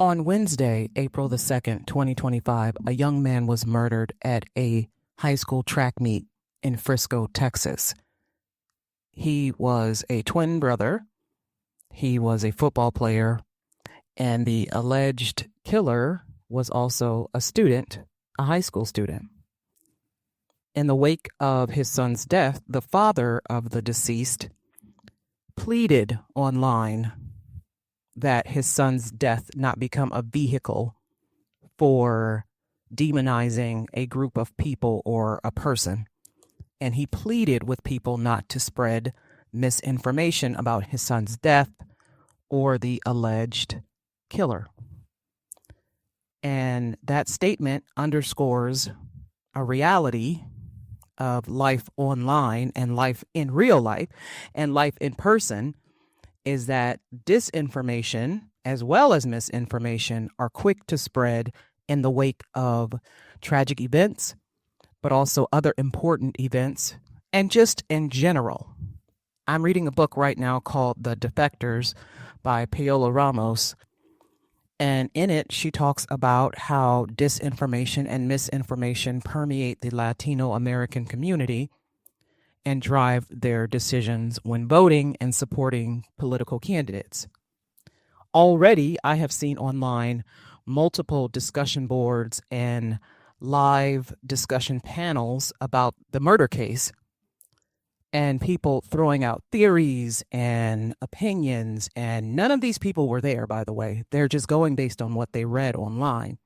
On Wednesday, April the 2nd, 2025, a young man was murdered at a high school track meet in Frisco, Texas. He was a twin brother. He was a football player, and the alleged killer was also a student, a high school student. In the wake of his son's death, the father of the deceased pleaded online that his son's death not become a vehicle for demonizing a group of people or a person. And he pleaded with people not to spread misinformation about his son's death or the alleged killer. And that statement underscores a reality of life online and life in real life and life in person, is that disinformation as well as misinformation are quick to spread in the wake of tragic events, but also other important events, and just in general. I'm reading a book right now called The Defectors by Paola Ramos, and in it she talks about how disinformation and misinformation permeate the Latino American community and drive their decisions when voting and supporting political candidates. Already, I have seen online multiple discussion boards and live discussion panels about the murder case, and people throwing out theories and opinions, and none of these people were there, by the way. They're just going based on what they read online.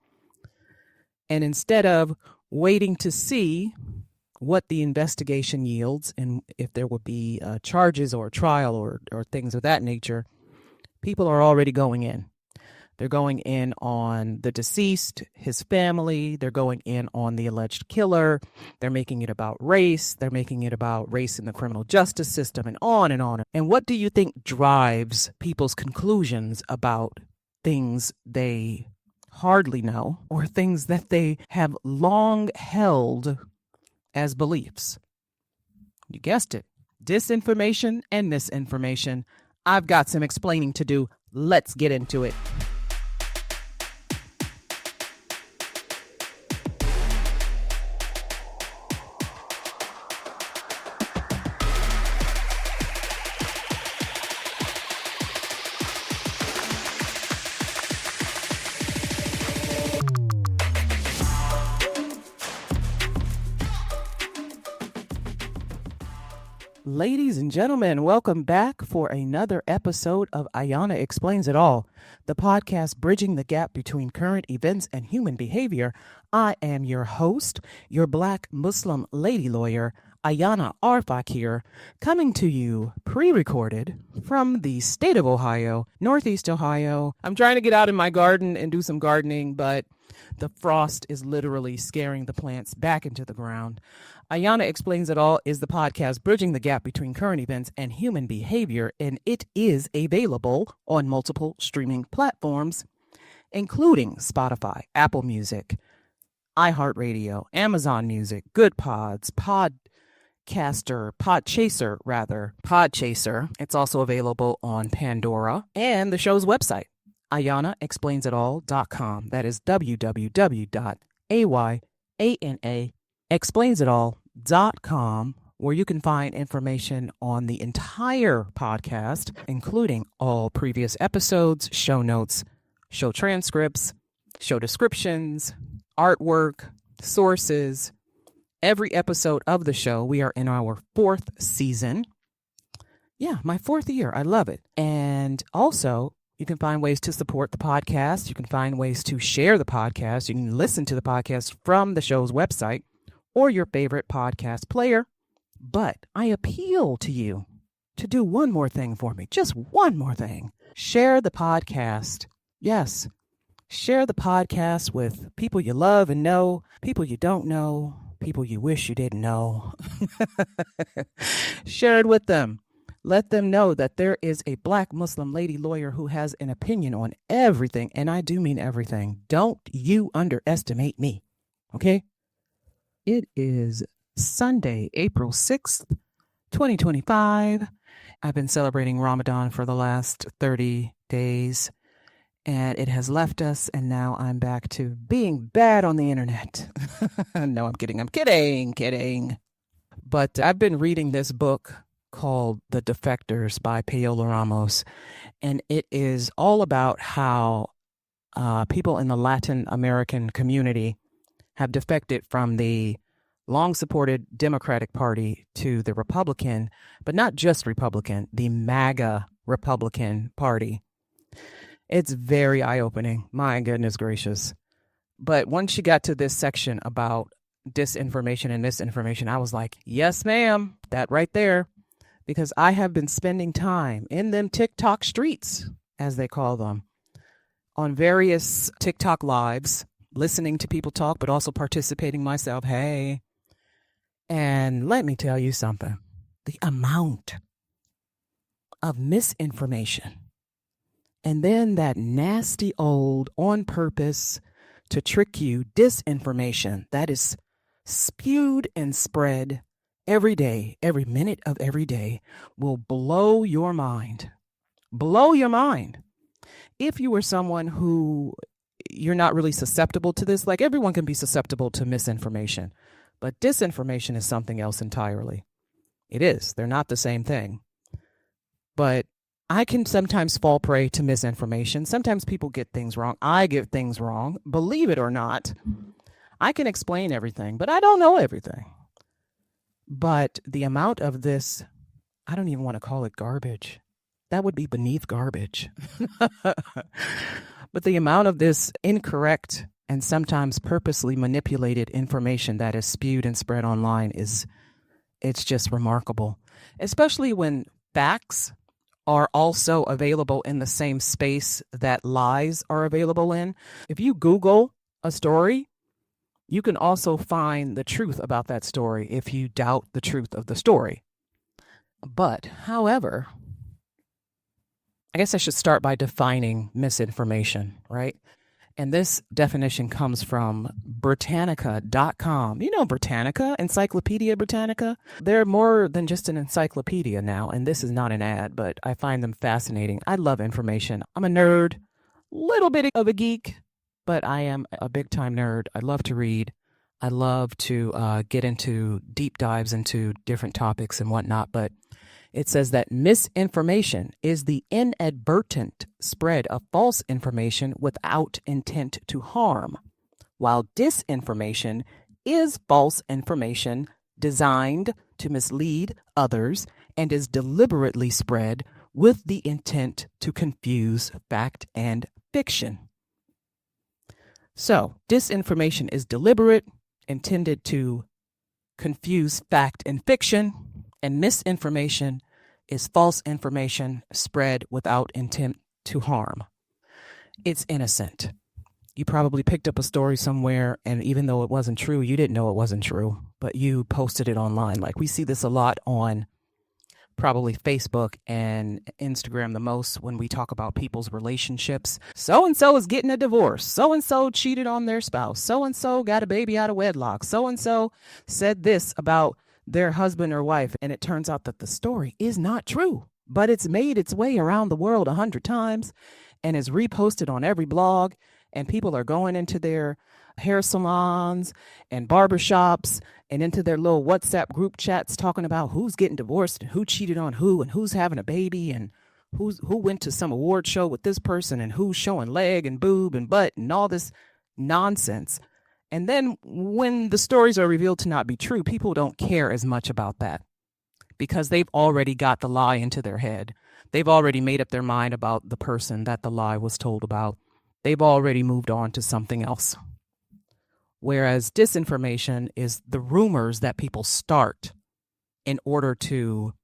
And instead of waiting to see what the investigation yields and if there would be charges or trial or things of that nature, people are already going in. They're going in on the deceased, his family. They're going in on the alleged killer. They're making it about race. They're making it about race in the criminal justice system, and on and on. And what do you think drives people's conclusions about things they hardly know or things that they have long held as beliefs? You guessed it. Disinformation and misinformation. I've got some explaining to do. Let's get into it. Ladies and gentlemen, welcome back for another episode of Ayana Explains It All, the podcast bridging the gap between current events and human behavior. I am your host, your Black Muslim lady lawyer, Ayana Arfakir, coming to you pre-recorded from the state of Ohio, Northeast Ohio. I'm trying to get out in my garden and do some gardening, but the frost is literally scaring the plants back into the ground. Ayana Explains It All is the podcast bridging the gap between current events and human behavior, and it is available on multiple streaming platforms, including Spotify, Apple Music, iHeartRadio, Amazon Music, Good Pods, Podchaser. It's also available on Pandora and the show's website, AyanaExplainsItAll.com. That is www.AyanaExplainsItAll.com, where you can find information on the entire podcast, including all previous episodes, show notes, show transcripts, show descriptions, artwork, sources. Every episode of the show, we are in our 4th season. Yeah, my 4th year. I love it. And also, you can find ways to support the podcast. You can find ways to share the podcast. You can listen to the podcast from the show's website or your favorite podcast player. But I appeal to you to do one more thing for me. Just one more thing. Share the podcast. Yes. Share the podcast with people you love and know, people you don't know, people you wish you didn't know. Share it with them. Let them know that there is a Black Muslim lady lawyer who has an opinion on everything, and I do mean everything. Don't you underestimate me, okay? It is Sunday, April 6th, 2025. I've been celebrating Ramadan for the last 30 days, and it has left us, and now I'm back to being bad on the internet. No, I'm kidding. But I've been reading this book called The Defectors by Paola Ramos, and it is all about how people in the Latin American community have defected from the long-supported Democratic Party to the Republican, but not just Republican, the MAGA Republican Party. It's very eye-opening. My goodness gracious. But once you got to this section about disinformation and misinformation, I was like, yes, ma'am, that right there. Because I have been spending time in them TikTok streets, as they call them, on various TikTok lives, listening to people talk, but also participating myself. Hey. And let me tell you something. The amount of misinformation, and then that nasty old on purpose to trick you disinformation that is spewed and spread every day, every minute of every day, will blow your mind. Blow your mind. If you were someone who you're not really susceptible to this, like everyone can be susceptible to misinformation, but disinformation is something else entirely. It is. They're not the same thing. But I can sometimes fall prey to misinformation. Sometimes people get things wrong. I get things wrong. Believe it or not, I can explain everything, but I don't know everything. But the amount of this, I don't even want to call it garbage. That would be beneath garbage. But the amount of this incorrect and sometimes purposely manipulated information that is spewed and spread online it's just remarkable, especially when facts are also available in the same space that lies are available in. If you Google a story, you can also find the truth about that story if you doubt the truth of the story. But, however, I guess I should start by defining misinformation, right? And this definition comes from Britannica.com. You know Britannica, Encyclopedia Britannica? They're more than just an encyclopedia now, and this is not an ad, but I find them fascinating. I love information. I'm a nerd, little bit of a geek, but I am a big-time nerd. I love to read. I love to get into deep dives into different topics and whatnot, but it says that misinformation is the inadvertent spread of false information without intent to harm, while disinformation is false information designed to mislead others and is deliberately spread with the intent to confuse fact and fiction. So, disinformation is deliberate, intended to confuse fact and fiction, and misinformation is false information spread without intent to harm. It's innocent. You probably picked up a story somewhere, and even though it wasn't true, you didn't know it wasn't true, but you posted it online. Like we see this a lot on probably Facebook and Instagram the most when we talk about people's relationships. So-and-so is getting a divorce. So-and-so cheated on their spouse. So-and-so got a baby out of wedlock. So-and-so said this about their husband or wife, and it turns out that the story is not true, but it's made its way around the world 100 times and is reposted on every blog, and people are going into their hair salons and barbershops and into their little WhatsApp group chats talking about who's getting divorced and who cheated on who and who's having a baby and who went to some award show with this person and who's showing leg and boob and butt and all this nonsense. And then when the stories are revealed to not be true, people don't care as much about that because they've already got the lie into their head. They've already made up their mind about the person that the lie was told about. They've already moved on to something else. Whereas disinformation is the rumors that people start in order to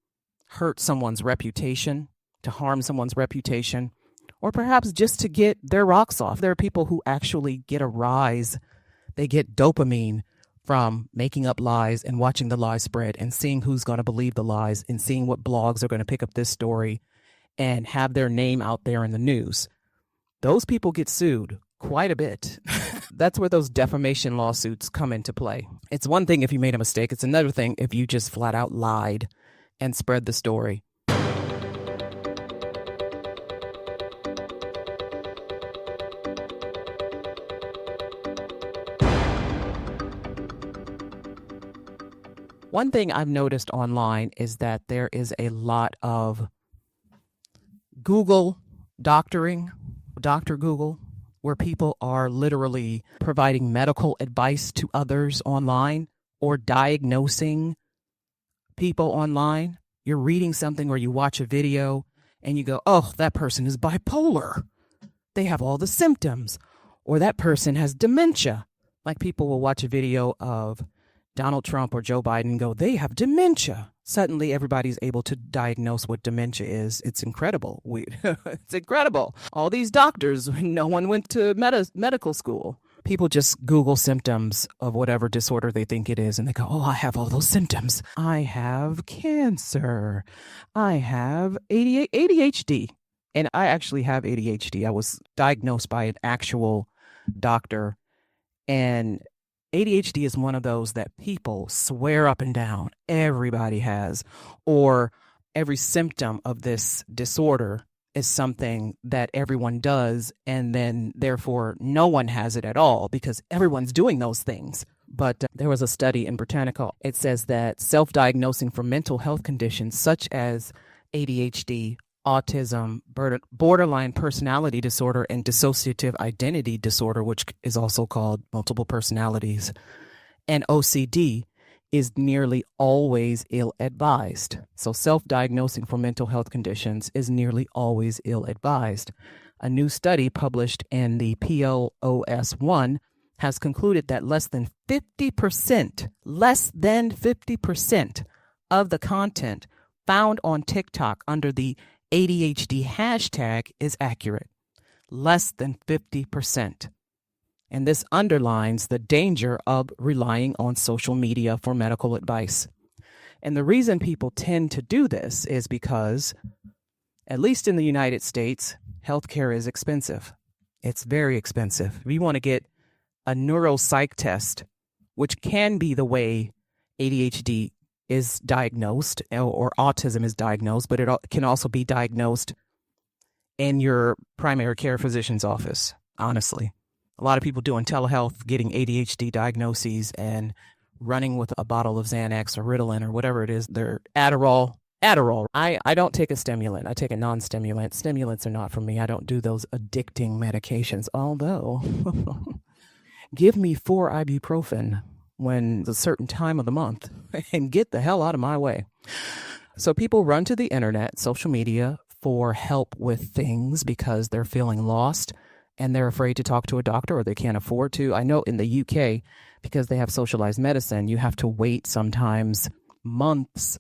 hurt someone's reputation, to harm someone's reputation, or perhaps just to get their rocks off. There are people who actually get a rise. They get dopamine from making up lies and watching the lies spread and seeing who's going to believe the lies and seeing what blogs are going to pick up this story and have their name out there in the news. Those people get sued quite a bit. That's where those defamation lawsuits come into play. It's one thing if you made a mistake. It's another thing if you just flat out lied and spread the story. One thing I've noticed online is that there is a lot of Google doctoring, Dr. Google, where people are literally providing medical advice to others online or diagnosing people online. You're reading something or you watch a video and you go, oh, that person is bipolar. They have all the symptoms. Or that person has dementia. Like people will watch a video of Donald Trump or Joe Biden and go, they have dementia. Suddenly everybody's able to diagnose what dementia is. It's incredible. It's incredible. All these doctors, no one went to medical school. People just Google symptoms of whatever disorder they think it is, and they go, oh, I have all those symptoms. I have cancer. I have ADHD. And I actually have ADHD. I was diagnosed by an actual doctor. And ADHD is one of those that people swear up and down everybody has, or every symptom of this disorder is something that everyone does, and then therefore no one has it at all because everyone's doing those things. But there was a study in Britannica. It says that self-diagnosing for mental health conditions such as ADHD, autism, borderline personality disorder, and dissociative identity disorder, which is also called multiple personalities, and OCD is nearly always ill-advised. So self-diagnosing for mental health conditions is nearly always ill-advised. A new study published in the PLOS1 has concluded that less than 50% of the content found on TikTok under the ADHD hashtag is accurate. Less than 50%. And this underlines the danger of relying on social media for medical advice. And the reason people tend to do this is because, at least in the United States, healthcare is expensive. It's very expensive. If you want to get a neuropsych test, which can be the way ADHD is diagnosed or autism is diagnosed, but it can also be diagnosed in your primary care physician's office, honestly. A lot of people doing telehealth, getting ADHD diagnoses and running with a bottle of Xanax or Ritalin or whatever it is. They're Adderall. I don't take a stimulant. I take a non-stimulant. Stimulants are not for me. I don't do those addicting medications, although give me 4 ibuprofen when it's a certain time of the month and get the hell out of my way. So people run to the internet, social media, for help with things because they're feeling lost and they're afraid to talk to a doctor or they can't afford to. I know in the UK, because they have socialized medicine, you have to wait sometimes months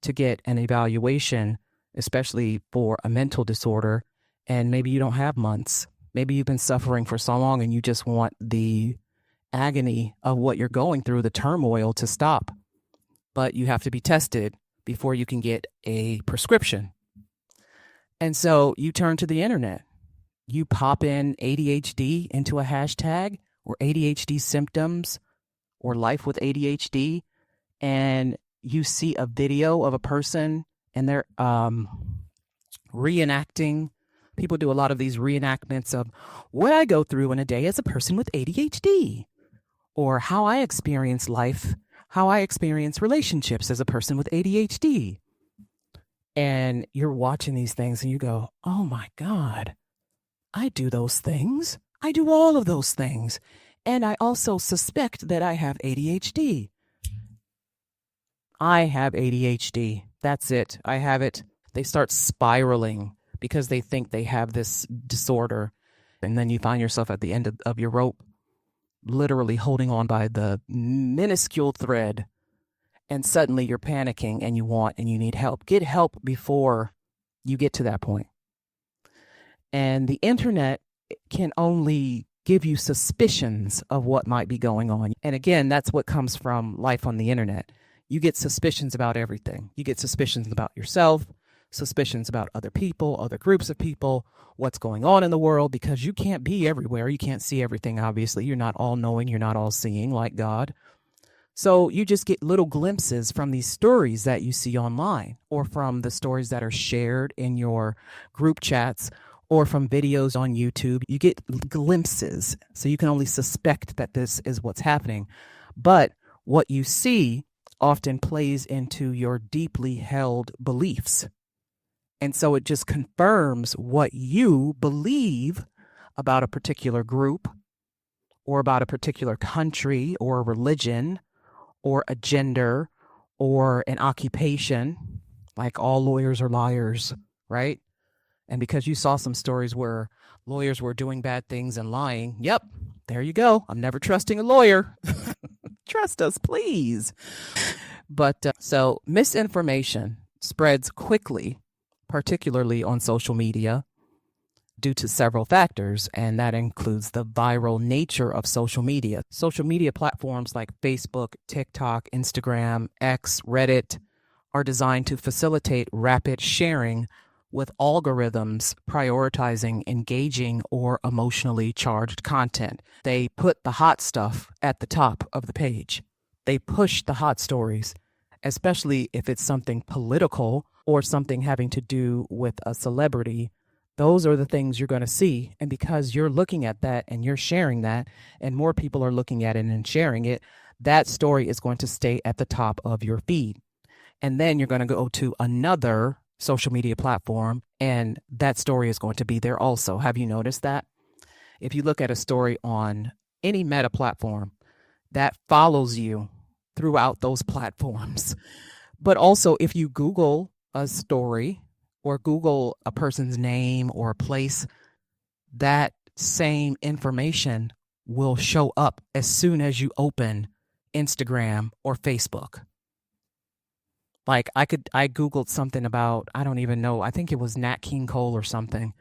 to get an evaluation, especially for a mental disorder. And maybe you don't have months. Maybe you've been suffering for so long and you just want the agony of what you're going through, the turmoil, to stop. But you have to be tested before you can get a prescription. And so you turn to the internet. You pop in ADHD into a hashtag or ADHD symptoms or life with ADHD, and you see a video of a person and they're reenacting. People do a lot of these reenactments of what I go through in a day as a person with ADHD, or how I experience life, how I experience relationships as a person with ADHD. And you're watching these things and you go, oh my God, I do those things. I do all of those things. And I also suspect that I have ADHD. I have ADHD. That's it. I have it. They start spiraling because they think they have this disorder. And then you find yourself at the end of your rope, literally holding on by the minuscule thread. And suddenly you're panicking and you need help. Get help before you get to that point. And the internet can only give you suspicions of what might be going on. And again, that's what comes from life on the internet. You get suspicions about everything. You get suspicions about yourself, suspicions about other people, other groups of people, what's going on in the world, because you can't be everywhere. You can't see everything, obviously. You're not all knowing. You're not all seeing like God. So you just get little glimpses from these stories that you see online, or from the stories that are shared in your group chats, or from videos on YouTube. You get glimpses. So you can only suspect that this is what's happening. But what you see often plays into your deeply held beliefs. And so it just confirms what you believe about a particular group or about a particular country or a religion or a gender or an occupation, like all lawyers are liars, right? And because you saw some stories where lawyers were doing bad things and lying, yep, there you go. I'm never trusting a lawyer. Trust us, please. But so misinformation spreads quickly, particularly on social media, due to several factors, and that includes the viral nature of social media. Social media platforms like Facebook, TikTok, Instagram, X, Reddit are designed to facilitate rapid sharing with algorithms prioritizing engaging or emotionally charged content. They put the hot stuff at the top of the page. They push the hot stories, especially if it's something political or something having to do with a celebrity. Those are the things you're going to see. And because you're looking at that and you're sharing that, and more people are looking at it and sharing it, that story is going to stay at the top of your feed. And then you're going to go to another social media platform, and that story is going to be there also. Have you noticed that? If you look at a story on any meta platform, that follows you throughout those platforms. But also, if you Google a story or Google a person's name or a place, that same information will show up as soon as you open Instagram or Facebook. Like I Googled something about, I don't even know, I think it was Nat King Cole or something.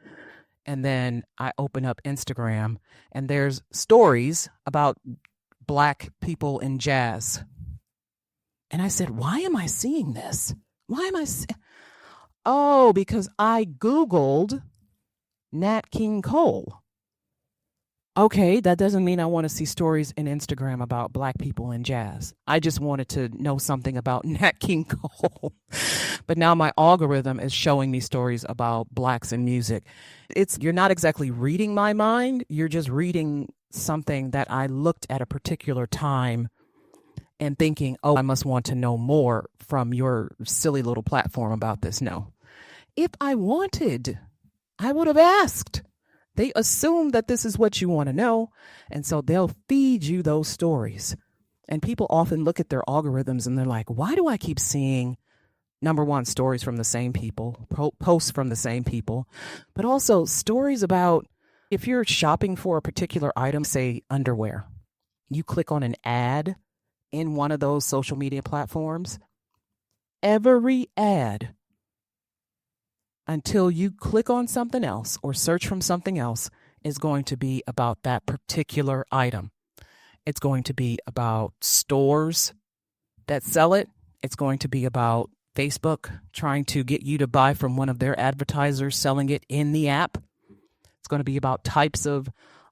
And then I open up Instagram and there's stories about Black people in jazz. And I said, why am I seeing this? Why am I Oh, because I Googled Nat King Cole. Okay, that doesn't mean I want to see stories in Instagram about Black people in jazz. I just wanted to know something about Nat King Cole. But now my algorithm is showing me stories about Blacks in music. You're not exactly reading my mind. You're just reading something that I looked at a particular time and thinking, oh, I must want to know more from your silly little platform about this. No. If I wanted, I would have asked. They assume that this is what you want to know, and so they'll feed you those stories. And people often look at their algorithms and they're like, why do I keep seeing, number one, stories from the same people, posts from the same people, but also stories about if you're shopping for a particular item, say underwear, you click on an ad in one of those social media platforms, every ad until you click on something else or search from something else is going to be about that particular item. It's going to be about stores that sell it. It's going to be about Facebook trying to get you to buy from one of their advertisers selling it in the app. It's going to be about types of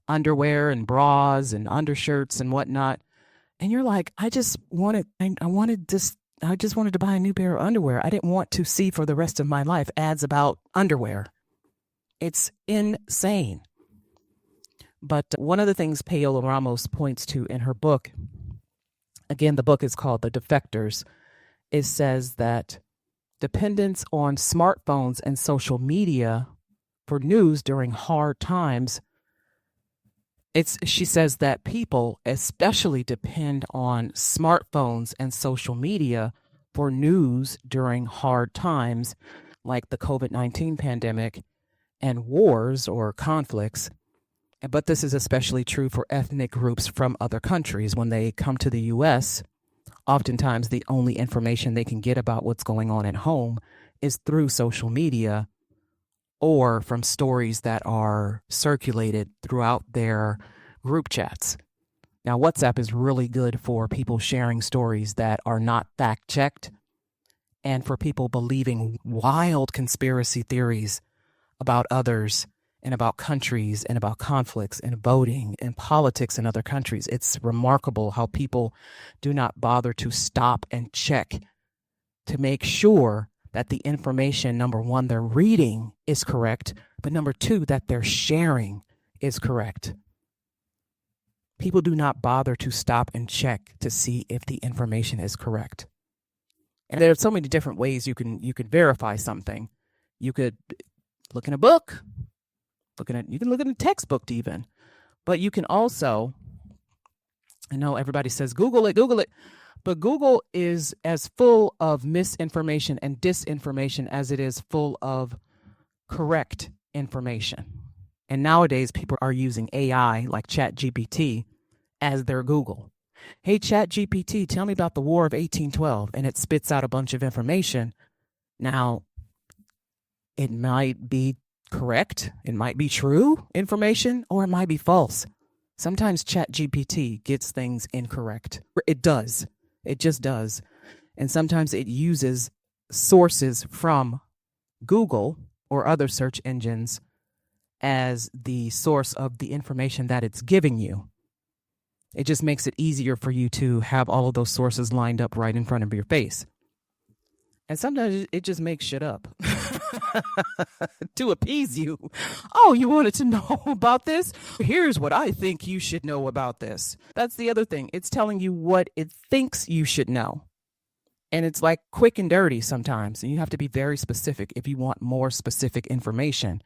underwear and bras and undershirts and whatnot. And you're like, I just wanted to buy a new pair of underwear. I didn't want to see for the rest of my life ads about underwear. It's insane. But one of the things Paola Ramos points to in her book, again, the book is called The Defectors, it says that dependence on smartphones and social media for news during hard times, she says that people especially depend on smartphones and social media for news during hard times like the COVID-19 pandemic and wars or conflicts. But this is especially true for ethnic groups from other countries. When they come to the U.S., oftentimes the only information they can get about what's going on at home is through social media or from stories that are circulated throughout their group chats. Now, WhatsApp is really good for people sharing stories that are not fact-checked and for people believing wild conspiracy theories about others and about countries and about conflicts and voting and politics in other countries. It's remarkable how people do not bother to stop and check to make sure that the information, number one, they're reading is correct, but number two, that they're sharing is correct. People do not bother to stop and check to see if the information is correct. And there are so many different ways you can verify something. You could look in a book, you can look in a textbook even. But you can also, I know everybody says Google it, but Google is as full of misinformation and disinformation as it is full of correct information. And nowadays people are using AI like ChatGPT as their Google. Hey, ChatGPT, tell me about the War of 1812, and it spits out a bunch of information. Now, it might be correct, it might be true information, or it might be false. Sometimes ChatGPT gets things incorrect. It does. It just does. And sometimes it uses sources from Google or other search engines as the source of the information that it's giving you. It just makes it easier for you to have all of those sources lined up right in front of your face. And sometimes it just makes shit up to appease you. Oh, you wanted to know about this? Here's what I think you should know about this. That's the other thing. It's telling you what it thinks you should know. And it's like quick and dirty sometimes. And you have to be very specific if you want more specific information.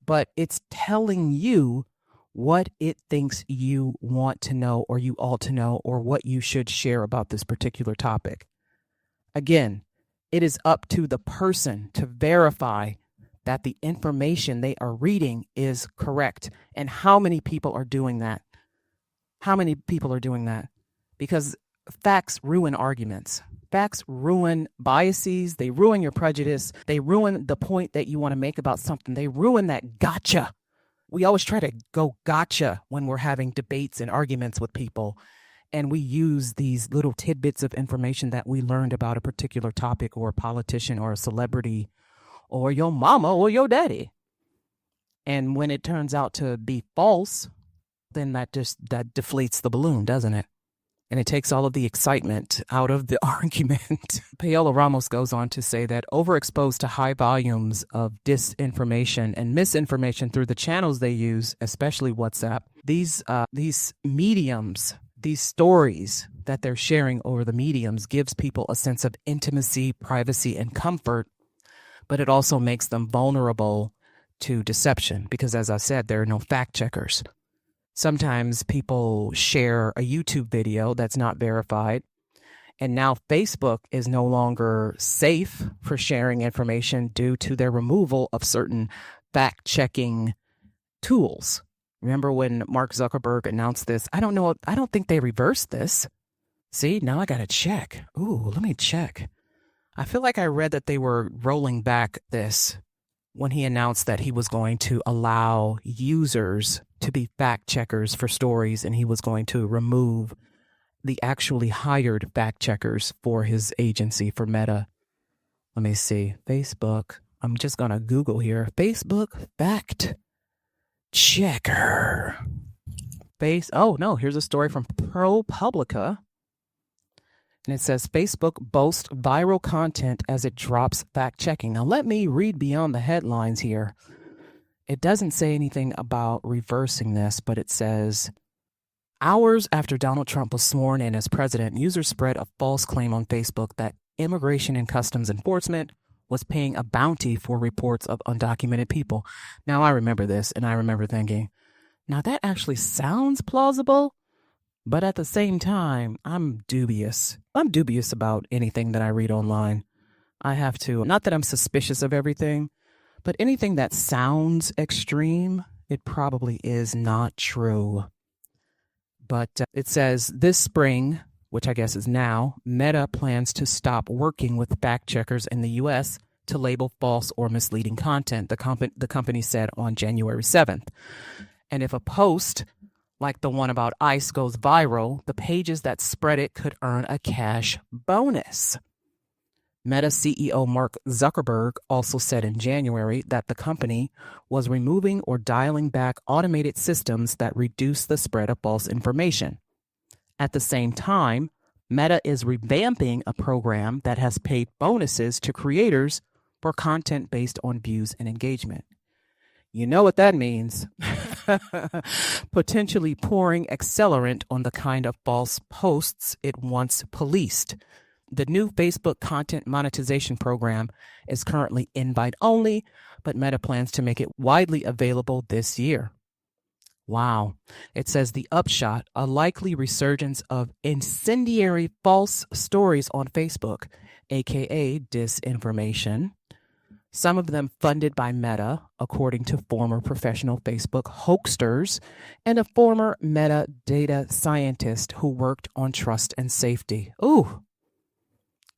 But it's telling you what it thinks you want to know or you ought to know or what you should share about this particular topic. Again, it is up to the person to verify that the information they are reading is correct. And how many people are doing that? How many people are doing that? Because facts ruin arguments. Facts ruin biases. They ruin your prejudice. They ruin the point that you want to make about something. They ruin that gotcha. We always try to go gotcha when we're having debates and arguments with people. And we use these little tidbits of information that we learned about a particular topic or a politician or a celebrity or your mama or your daddy. And when it turns out to be false, then that deflates the balloon, doesn't it? And it takes all of the excitement out of the argument. Paola Ramos goes on to say that overexposed to high volumes of disinformation and misinformation through the channels they use, especially WhatsApp, these mediums, these stories that they're sharing over the mediums gives people a sense of intimacy, privacy, and comfort, but it also makes them vulnerable to deception because, as I said, there are no fact checkers. Sometimes people share a YouTube video that's not verified, and now Facebook is no longer safe for sharing information due to their removal of certain fact-checking tools. Remember when Mark Zuckerberg announced this? I don't think they reversed this. See, now I got to check. Ooh, let me check. I feel like I read that they were rolling back this when he announced that he was going to allow users to be fact checkers for stories, and he was going to remove the actually hired fact checkers for his agency for Meta. Let me see. Facebook. I'm just going to Google here. Facebook fact checker. Oh, no. Here's a story from ProPublica. And it says, Facebook boasts viral content as it drops fact-checking. Now, let me read beyond the headlines here. It doesn't say anything about reversing this, but it says, hours after Donald Trump was sworn in as president, users spread a false claim on Facebook that Immigration and Customs Enforcement was paying a bounty for reports of undocumented people. Now, I remember this, and I remember thinking, now that actually sounds plausible. But at the same time, I'm dubious. I'm dubious about anything that I read online. I have to, not that I'm suspicious of everything, but anything that sounds extreme, it probably is not true. But it says this spring, which I guess is now, Meta plans to stop working with fact checkers in the U.S. to label false or misleading content, the company said on January 7th. And if a post like the one about ICE goes viral, the pages that spread it could earn a cash bonus. Meta CEO Mark Zuckerberg also said in January that the company was removing or dialing back automated systems that reduce the spread of false information. At the same time, Meta is revamping a program that has paid bonuses to creators for content based on views and engagement. You know what that means. Potentially pouring accelerant on the kind of false posts it once policed. The new Facebook content monetization program is currently invite only, but Meta plans to make it widely available this year. Wow. It says the upshot, a likely resurgence of incendiary false stories on Facebook, aka disinformation. Some of them funded by Meta, according to former professional Facebook hoaxsters and a former Meta data scientist who worked on trust and safety. Ooh,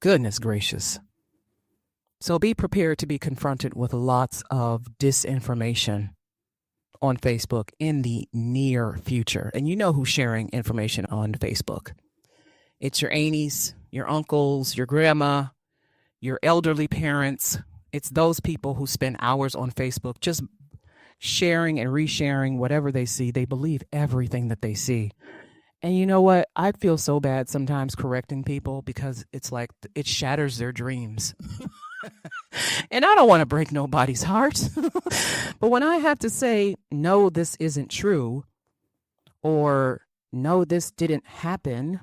goodness gracious. So be prepared to be confronted with lots of disinformation on Facebook in the near future. And you know who's sharing information on Facebook. It's your aunties, your uncles, your grandma, your elderly parents. It's those people who spend hours on Facebook just sharing and resharing whatever they see. They believe everything that they see. And you know what? I feel so bad sometimes correcting people because it's like it shatters their dreams. And I don't want to break nobody's heart. But when I have to say, no, this isn't true, or no, this didn't happen,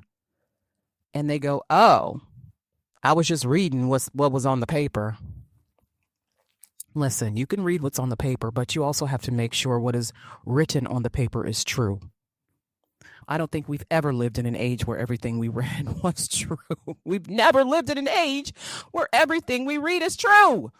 and they go, oh, I was just reading what was on the paper. Listen, you can read what's on the paper, but you also have to make sure what is written on the paper is true. I don't think we've ever lived in an age where everything we read was true. We've never lived in an age where everything we read is true.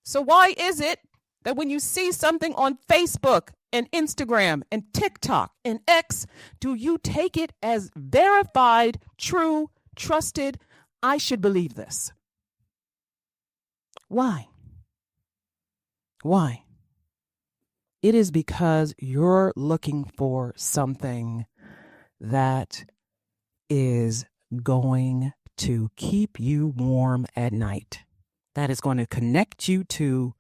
So why is it that when you see something on Facebook and Instagram and TikTok and X, do you take it as verified, true, trusted? I should believe this. Why? Why? It is because you're looking for something that is going to keep you warm at night, that is going to connect you to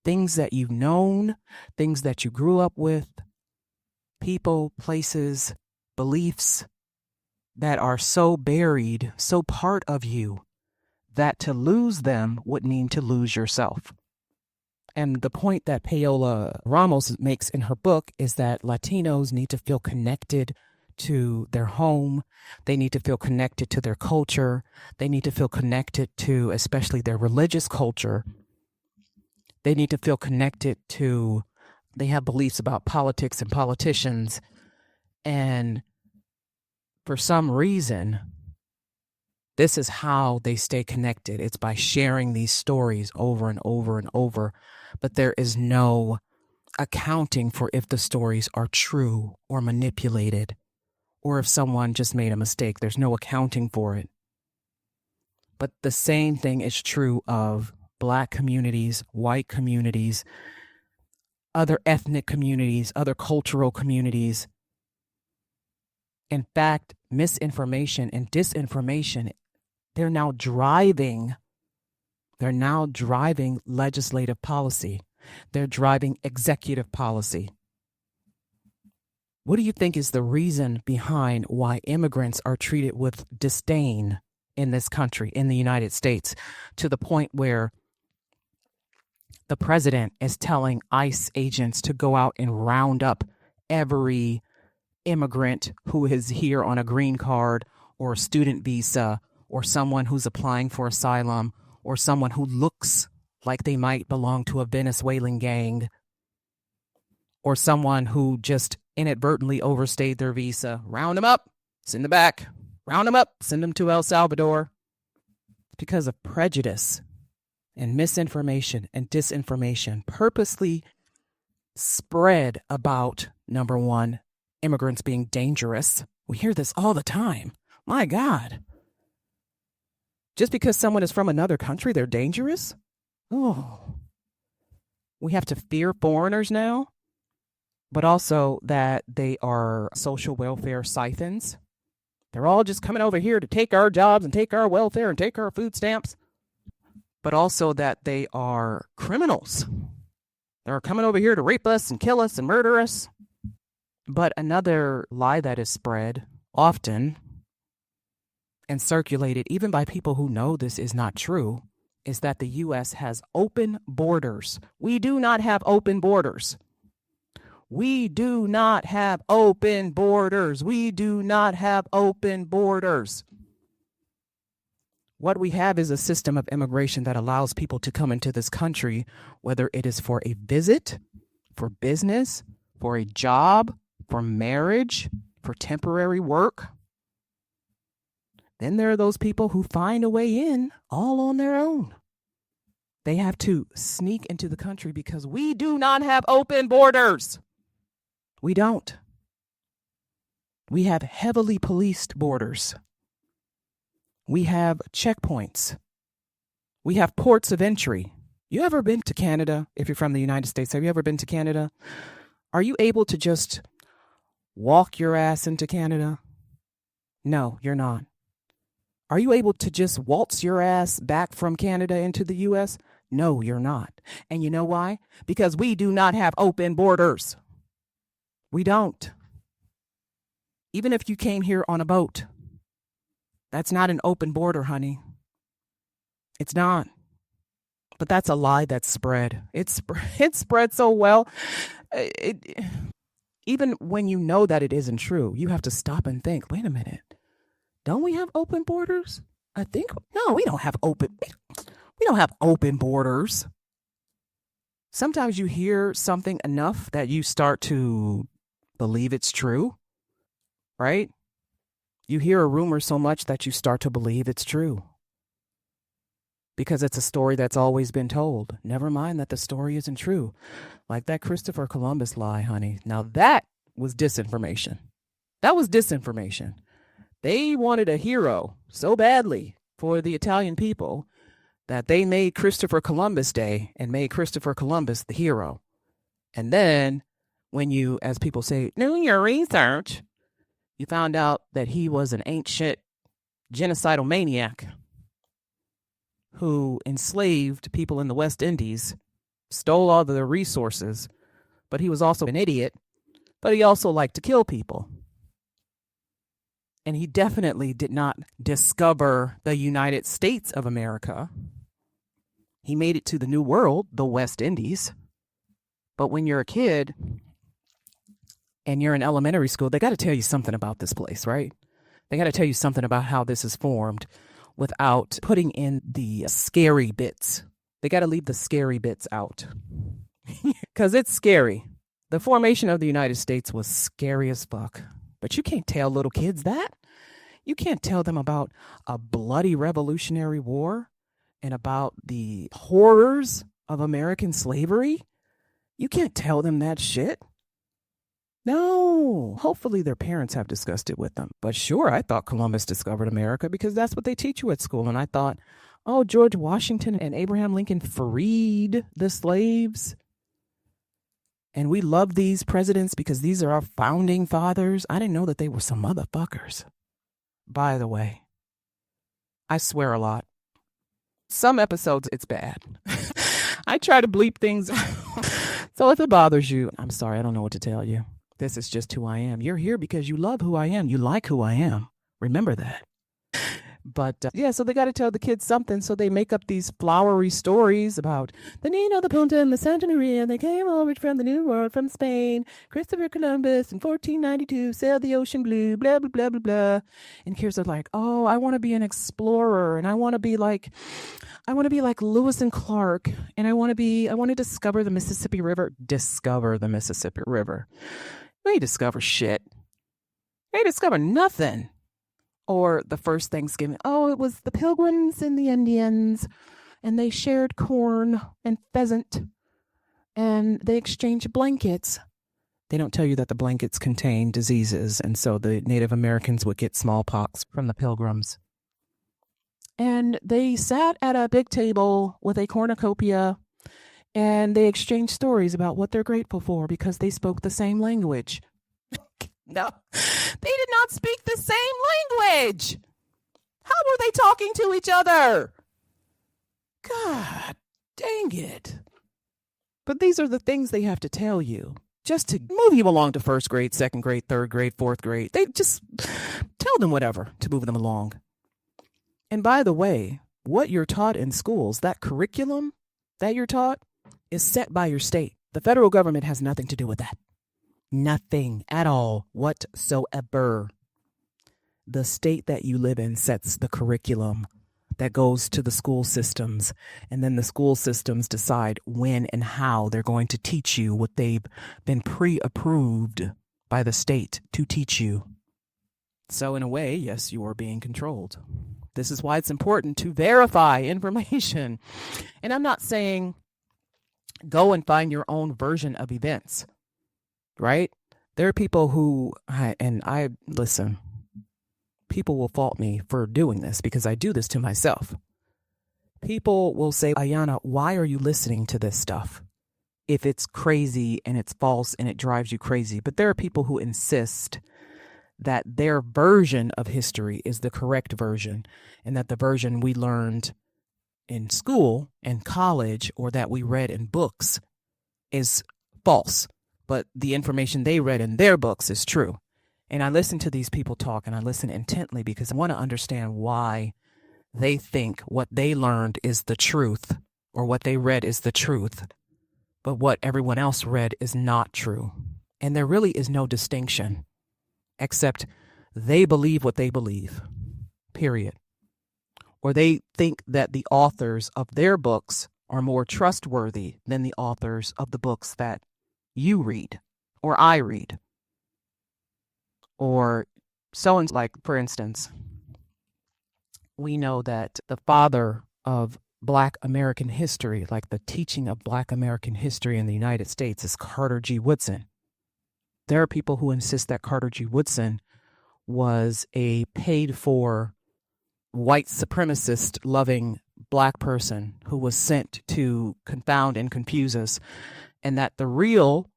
things that you've known, things that you grew up with, people, places, beliefs that are so buried, so part of you, that to lose them would mean to lose yourself. And the point that Paola Ramos makes in her book is that Latinos need to feel connected to their home. They need to feel connected to their culture. They need to feel connected to especially their religious culture. They need to feel connected to, they have beliefs about politics and politicians. And for some reason, this is how they stay connected. It's by sharing these stories over and over and over. But there is no accounting for if the stories are true or manipulated, or if someone just made a mistake. There's no accounting for it. But the same thing is true of Black communities, white communities, other ethnic communities, other cultural communities. In fact, misinformation and disinformation, they're now driving legislative policy. They're driving executive policy. What do you think is the reason behind why immigrants are treated with disdain in this country, in the United States, to the point where the president is telling ICE agents to go out and round up every immigrant who is here on a green card or a student visa, or someone who's applying for asylum, or someone who looks like they might belong to a Venezuelan gang, or someone who just inadvertently overstayed their visa? Round them up, send them back. Round them up, send them to El Salvador. It's because of prejudice and misinformation and disinformation purposely spread about, number one, immigrants being dangerous. We hear this all the time. My God. Just because someone is from another country, they're dangerous? Oh. We have to fear foreigners now? But also that they are social welfare siphons. They're all just coming over here to take our jobs and take our welfare and take our food stamps. But also that they are criminals. They're coming over here to rape us and kill us and murder us. But another lie that is spread often and circulated even by people who know this is not true is that the U.S. has open borders. We do not have open borders. We do not have open borders. We do not have open borders. What we have is a system of immigration that allows people to come into this country, whether it is for a visit, for business, for a job, for marriage, for temporary work. Then there are those people who find a way in all on their own. They have to sneak into the country because we do not have open borders. We don't. We have heavily policed borders. We have checkpoints. We have ports of entry. You ever been to Canada? If you're from the United States, have you ever been to Canada? Are you able to just walk your ass into Canada? No, you're not. Are you able to just waltz your ass back from Canada into the U.S.? No, you're not. And you know why? Because we do not have open borders. We don't. Even if you came here on a boat, that's not an open border, honey. It's not. But that's a lie that's spread. It spread so well. Even when you know that it isn't true, you have to stop and think, wait a minute. Don't we have open borders? I think, no, we don't have open borders. Sometimes you hear something enough that you start to believe it's true, right? You hear a rumor so much that you start to believe it's true because it's a story that's always been told. Never mind that the story isn't true. Like that Christopher Columbus lie, honey. Now that was disinformation. That was disinformation. They wanted a hero so badly for the Italian people that they made Christopher Columbus Day and made Christopher Columbus the hero. And then when you, as people say, do your research, you found out that he was an ancient genocidal maniac who enslaved people in the West Indies, stole all of their resources, but he was also an idiot, but he also liked to kill people. And he definitely did not discover the United States of America. He made it to the New World, the West Indies. But when you're a kid and you're in elementary school, they got to tell you something about this place, right? They got to tell you something about how this is formed without putting in the scary bits. They got to leave the scary bits out because it's scary. The formation of the United States was scary as fuck. But you can't tell little kids that. You can't tell them about a bloody Revolutionary War and about the horrors of American slavery. You can't tell them that shit. No, hopefully their parents have discussed it with them. But sure, I thought Columbus discovered America because that's what they teach you at school. And I thought, oh, George Washington and Abraham Lincoln freed the slaves. And we love these presidents because these are our founding fathers. I didn't know that they were some motherfuckers. By the way, I swear a lot. Some episodes, it's bad. I try to bleep things. So if it bothers you, I'm sorry, I don't know what to tell you. This is just who I am. You're here because you love who I am. You like who I am. Remember that. But yeah, so they got to tell the kids something. So they make up these flowery stories about the Nino, the Punta, and the Santa Maria. They came over from the New World, from Spain. Christopher Columbus in 1492 sailed the ocean blue, blah, blah, blah, blah, blah. And kids are like, oh, I want to be an explorer. And I want to be like Lewis and Clark. And I want to discover the Mississippi River. Discover the Mississippi River. We ain't discover shit. We ain't discover nothing. Or the first Thanksgiving. Oh, it was the Pilgrims and the Indians, and they shared corn and pheasant, and they exchanged blankets. They don't tell you that the blankets contain diseases, and so the Native Americans would get smallpox from the Pilgrims. And they sat at a big table with a cornucopia, and they exchanged stories about what they're grateful for because they spoke the same language. No, they did not speak the same language. How were they talking to each other? God dang it. But these are the things they have to tell you just to move you along to first grade, second grade, third grade, fourth grade. They just tell them whatever to move them along. And by the way, what you're taught in schools, that curriculum that you're taught is set by your state. The federal government has nothing to do with that. Nothing at all whatsoever. The state that you live in sets the curriculum. that goes to the school systems. And then the school systems decide when and how they're going to teach you what they've been pre-approved by the state to teach you. So in a way, yes, you are being controlled. This is why it's important to verify information. And I'm not saying go and find your own version of events, right? There are people who, listen, people will fault me for doing this because I do this to myself. People will say, Ayana, why are you listening to this stuff if it's crazy and it's false and it drives you crazy? But there are people who insist that their version of history is the correct version and that the version we learned in school and college or that we read in books is false, but the information they read in their books is true. And I listen to these people talk and I listen intently because I want to understand why they think what they learned is the truth or what they read is the truth, but what everyone else read is not true. And there really is no distinction except they believe what they believe, period. Or they think that the authors of their books are more trustworthy than the authors of the books that you read or I read. Or so, like, for instance, we know that the father of Black American history, like the teaching of Black American history in the United States, is Carter G. Woodson. There are people who insist that Carter G. Woodson was a paid-for white supremacist loving Black person who was sent to confound and confuse us, and that the real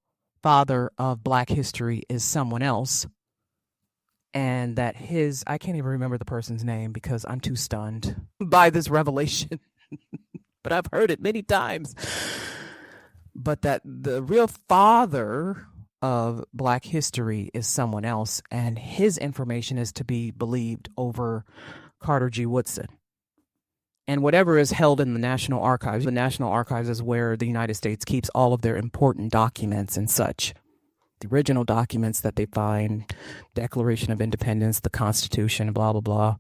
father of Black history is someone else. And that I can't even remember the person's name because I'm too stunned by this revelation, but I've heard it many times. But that the real father of Black history is someone else, and his information is to be believed over Carter G. Woodson. And whatever is held in the National Archives is where the United States keeps all of their important documents and such. The original documents that they find, Declaration of Independence, the Constitution, blah, blah, blah.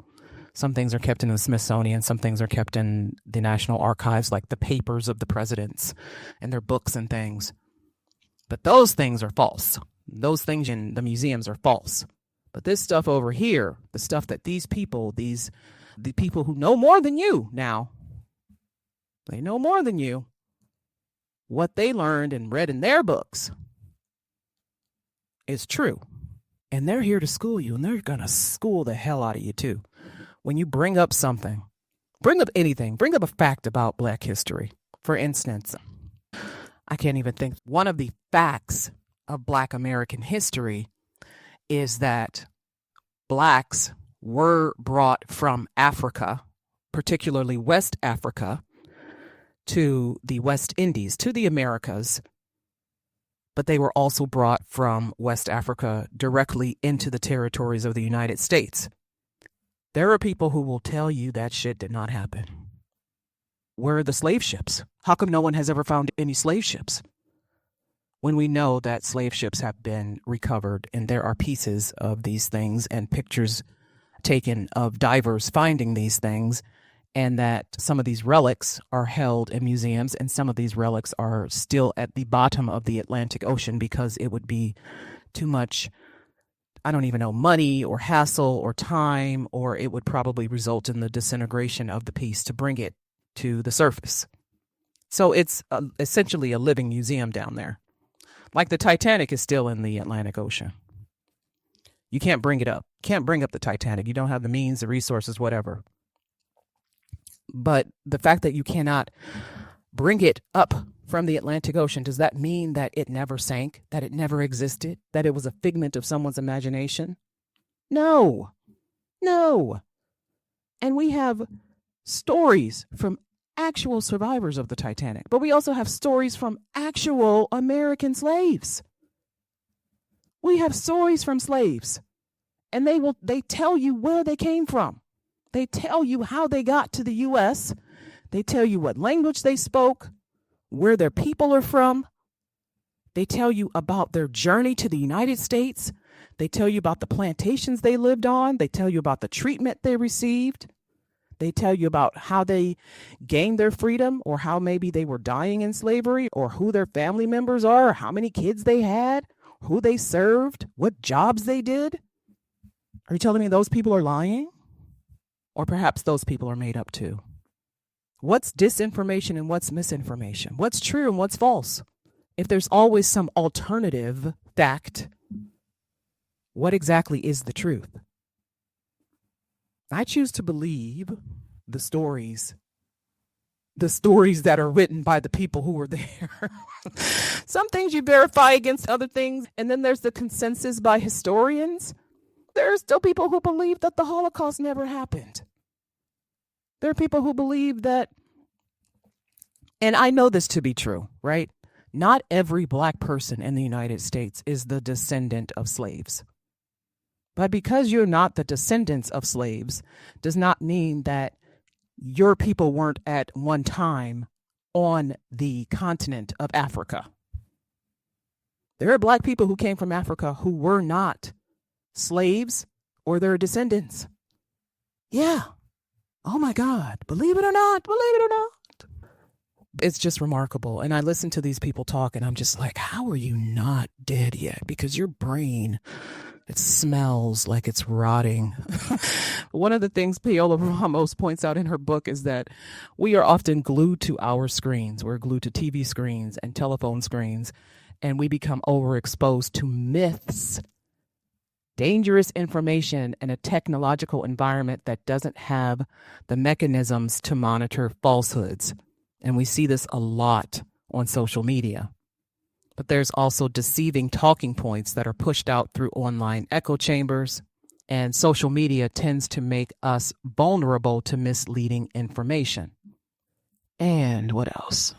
Some things are kept in the Smithsonian. Some things are kept in the National Archives, like the papers of the presidents and their books and things. But those things are false. Those things in the museums are false. But this stuff over here, the stuff that the people who know more than you now, they know more than you, what they learned and read in their books is true. And they're here to school you, and they're going to school the hell out of you too. When you bring up something, bring up anything, bring up a fact about Black history. For instance, I can't even think. One of the facts of Black American history is that Blacks were brought from Africa, particularly West Africa, to the West Indies, to the Americas, but they were also brought from West Africa directly into the territories of the United States. There are people who will tell you that shit did not happen. Where are the slave ships? How come no one has ever found any slave ships? When we know that slave ships have been recovered and there are pieces of these things and pictures taken of divers finding these things, and that some of these relics are held in museums and some of these relics are still at the bottom of the Atlantic Ocean because it would be too much, I don't even know, money or hassle or time, or it would probably result in the disintegration of the piece to bring it to the surface. So it's essentially a living museum down there. Like the Titanic is still in the Atlantic Ocean. You can't bring it up. You can't bring up the Titanic. You don't have the means, the resources, whatever. But the fact that you cannot bring it up from the Atlantic Ocean, does that mean that it never sank, that it never existed, that it was a figment of someone's imagination? No. And we have stories from actual survivors of the Titanic, but we also have stories from actual American slaves. We have stories from slaves, and they tell you where they came from. They tell you how they got to the U.S. They tell you what language they spoke, where their people are from. They tell you about their journey to the United States. They tell you about the plantations they lived on. They tell you about the treatment they received. They tell you about how they gained their freedom, or how maybe they were dying in slavery, or who their family members are, or how many kids they had, who they served, what jobs they did. Are you telling me those people are lying? Or perhaps those people are made up too? What's disinformation and what's misinformation? What's true and what's false? If there's always some alternative fact, what exactly is the truth? I choose to believe the stories that are written by the people who were there. Some things you verify against other things, and then there's the consensus by historians. There are still people who believe that the Holocaust never happened. There are people who believe that, and I know this to be true, right? Not every Black person in the United States is the descendant of slaves. But because you're not the descendants of slaves does not mean that your people weren't at one time on the continent of Africa. There are Black people who came from Africa who were not slaves or their descendants. Yeah. Oh my God. Believe it or not. It's just remarkable. And I listen to these people talk and I'm just like, how are you not dead yet? Because your brain, it smells like it's rotting. One of the things Paola Ramos points out in her book is that we are often glued to our screens. We're glued to TV screens and telephone screens, and we become overexposed to myths, dangerous information, and a technological environment that doesn't have the mechanisms to monitor falsehoods. And we see this a lot on social media. But there's also deceiving talking points that are pushed out through online echo chambers. And social media tends to make us vulnerable to misleading information. And what else?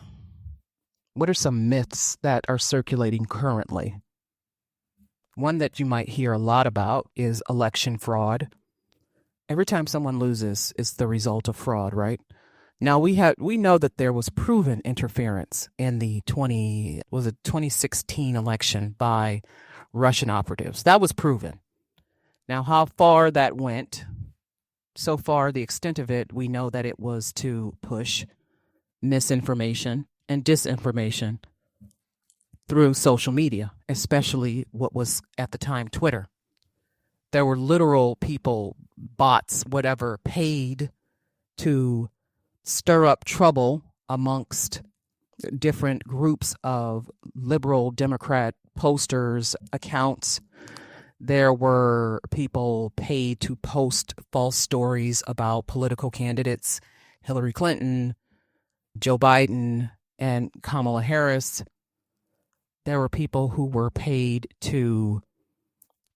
What are some myths that are circulating currently? One that you might hear a lot about is election fraud. Every time someone loses, it's the result of fraud, right? Now, we know that there was proven interference in the 2016 election by Russian operatives. That was proven. Now, how far that went, so far, the extent of it, we know that it was to push misinformation and disinformation through social media, especially what was at the time Twitter. There were literal people, bots, whatever, paid to stir up trouble amongst different groups of liberal Democrat posters, accounts. There were people paid to post false stories about political candidates, Hillary Clinton, Joe Biden, and Kamala Harris. There were people who were paid to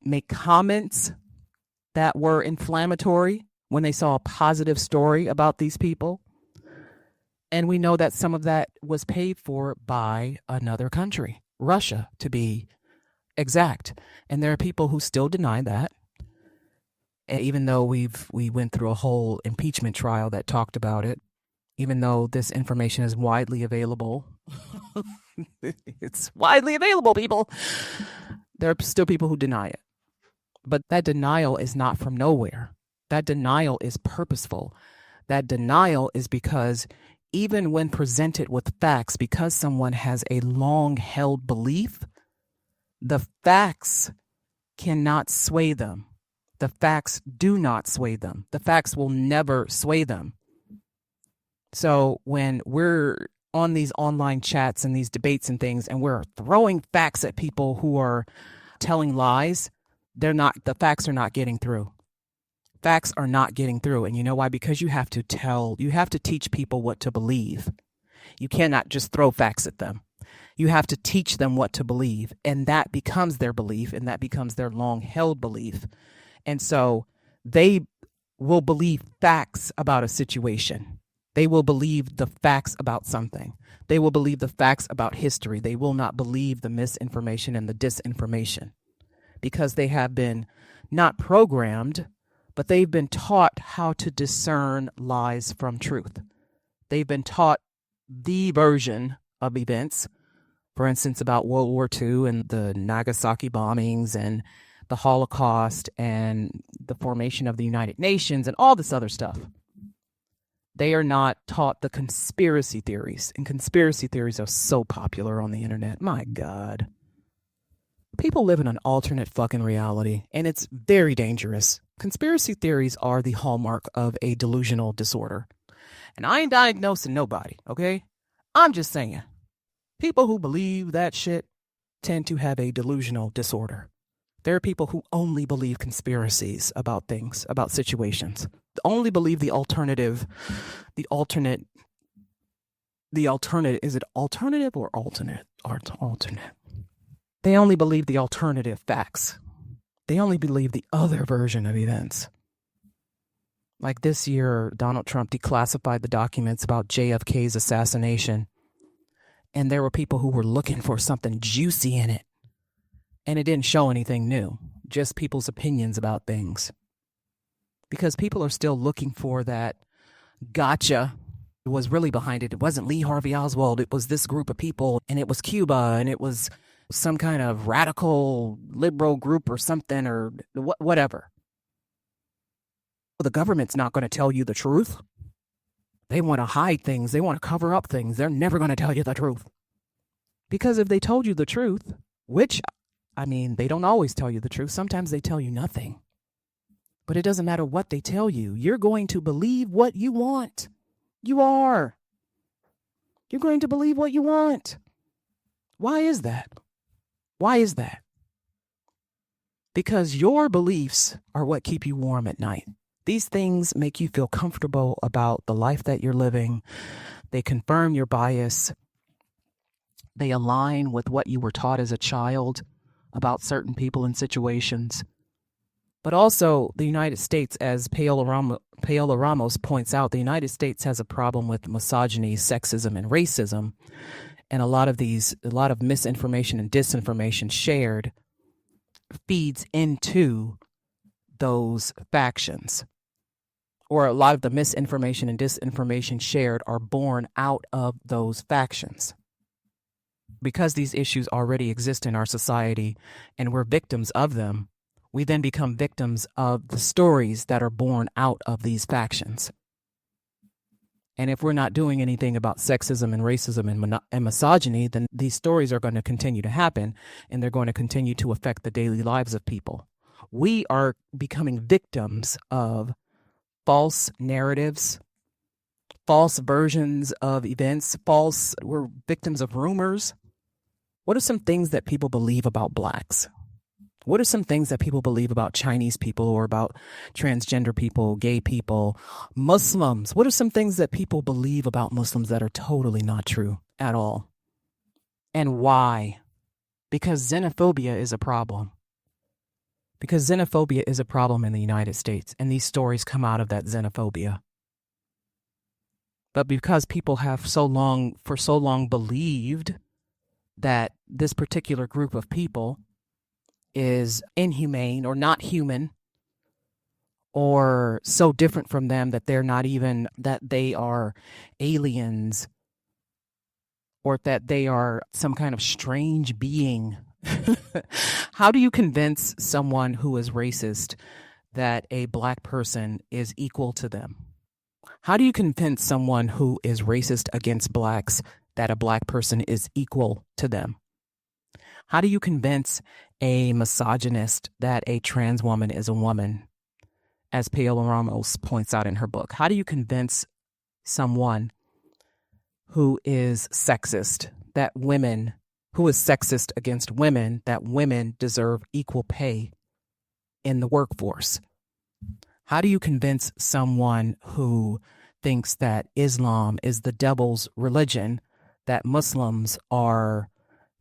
make comments that were inflammatory when they saw a positive story about these people. And we know that some of that was paid for by another country, Russia, to be exact. And there are people who still deny that. And even though we went through a whole impeachment trial that talked about it, even though this information is widely available, it's widely available, people. There are still people who deny it. But that denial is not from nowhere. That denial is purposeful. That denial is because even when presented with facts, because someone has a long-held belief, the facts cannot sway them. The facts do not sway them. The facts will never sway them. So when we're on these online chats and these debates and things, and we're throwing facts at people who are telling lies, the facts are not getting through. Facts are not getting through. And you know why? Because you have to teach people what to believe. You cannot just throw facts at them. You have to teach them what to believe. And that becomes their belief, and that becomes their long-held belief. And so they will believe facts about a situation. They will believe the facts about something. They will believe the facts about history. They will not believe the misinformation and the disinformation, because they have been not programmed, but they've been taught how to discern lies from truth. They've been taught the version of events, for instance, about World War II and the Nagasaki bombings and the Holocaust and the formation of the United Nations and all this other stuff. They are not taught the conspiracy theories. And conspiracy theories are so popular on the internet. My God. People live in an alternate fucking reality, and it's very dangerous. Conspiracy theories are the hallmark of a delusional disorder. And I ain't diagnosing nobody, okay? I'm just saying. People who believe that shit tend to have a delusional disorder. There are people who only believe conspiracies about things, about situations. Only believe the alternate, is it alternative or alternate? Alternate. They only believe the alternative facts. They only believe the other version of events. Like this year, Donald Trump declassified the documents about JFK's assassination. And there were people who were looking for something juicy in it. And it didn't show anything new, just people's opinions about things. Because people are still looking for that gotcha. It was really behind it. It wasn't Lee Harvey Oswald. It was this group of people, and it was Cuba, and it was some kind of radical liberal group or something, or whatever. The government's not going to tell you the truth. They want to hide things. They want to cover up things. They're never going to tell you the truth. Because if they told you the truth, which, I mean, they don't always tell you the truth. Sometimes they tell you nothing. But it doesn't matter what they tell you. You're going to believe what you want. You are. You're going to believe what you want. Why is that? Why is that? Because your beliefs are what keep you warm at night. These things make you feel comfortable about the life that you're living. They confirm your bias. They align with what you were taught as a child about certain people and situations. But also, the United States, as Paola Ramos points out, the United States has a problem with misogyny, sexism, and racism. And a lot of misinformation and disinformation shared feeds into those factions. Or a lot of the misinformation and disinformation shared are born out of those factions. Because these issues already exist in our society and we're victims of them, we then become victims of the stories that are born out of these factions. And if we're not doing anything about sexism and racism and misogyny, then these stories are going to continue to happen, and they're going to continue to affect the daily lives of people. We are becoming victims of false narratives, false versions of events, we're victims of rumors. What are some things that people believe about blacks? What are some things that people believe about Chinese people or about transgender people, gay people, Muslims? What are some things that people believe about Muslims that are totally not true at all? And why? Because xenophobia is a problem. Because xenophobia is a problem in the United States, and these stories come out of that xenophobia. But because people have for so long believed that this particular group of people is inhumane or not human or so different from them that that they are aliens or that they are some kind of strange being. How do you convince someone who is racist that a black person is equal to them? How do you convince someone who is racist against blacks that a black person is equal to them? How do you convince a misogynist that a trans woman is a woman, as Paola Ramos points out in her book? How do you convince someone who is sexist against women, that women deserve equal pay in the workforce? How do you convince someone who thinks that Islam is the devil's religion, that Muslims are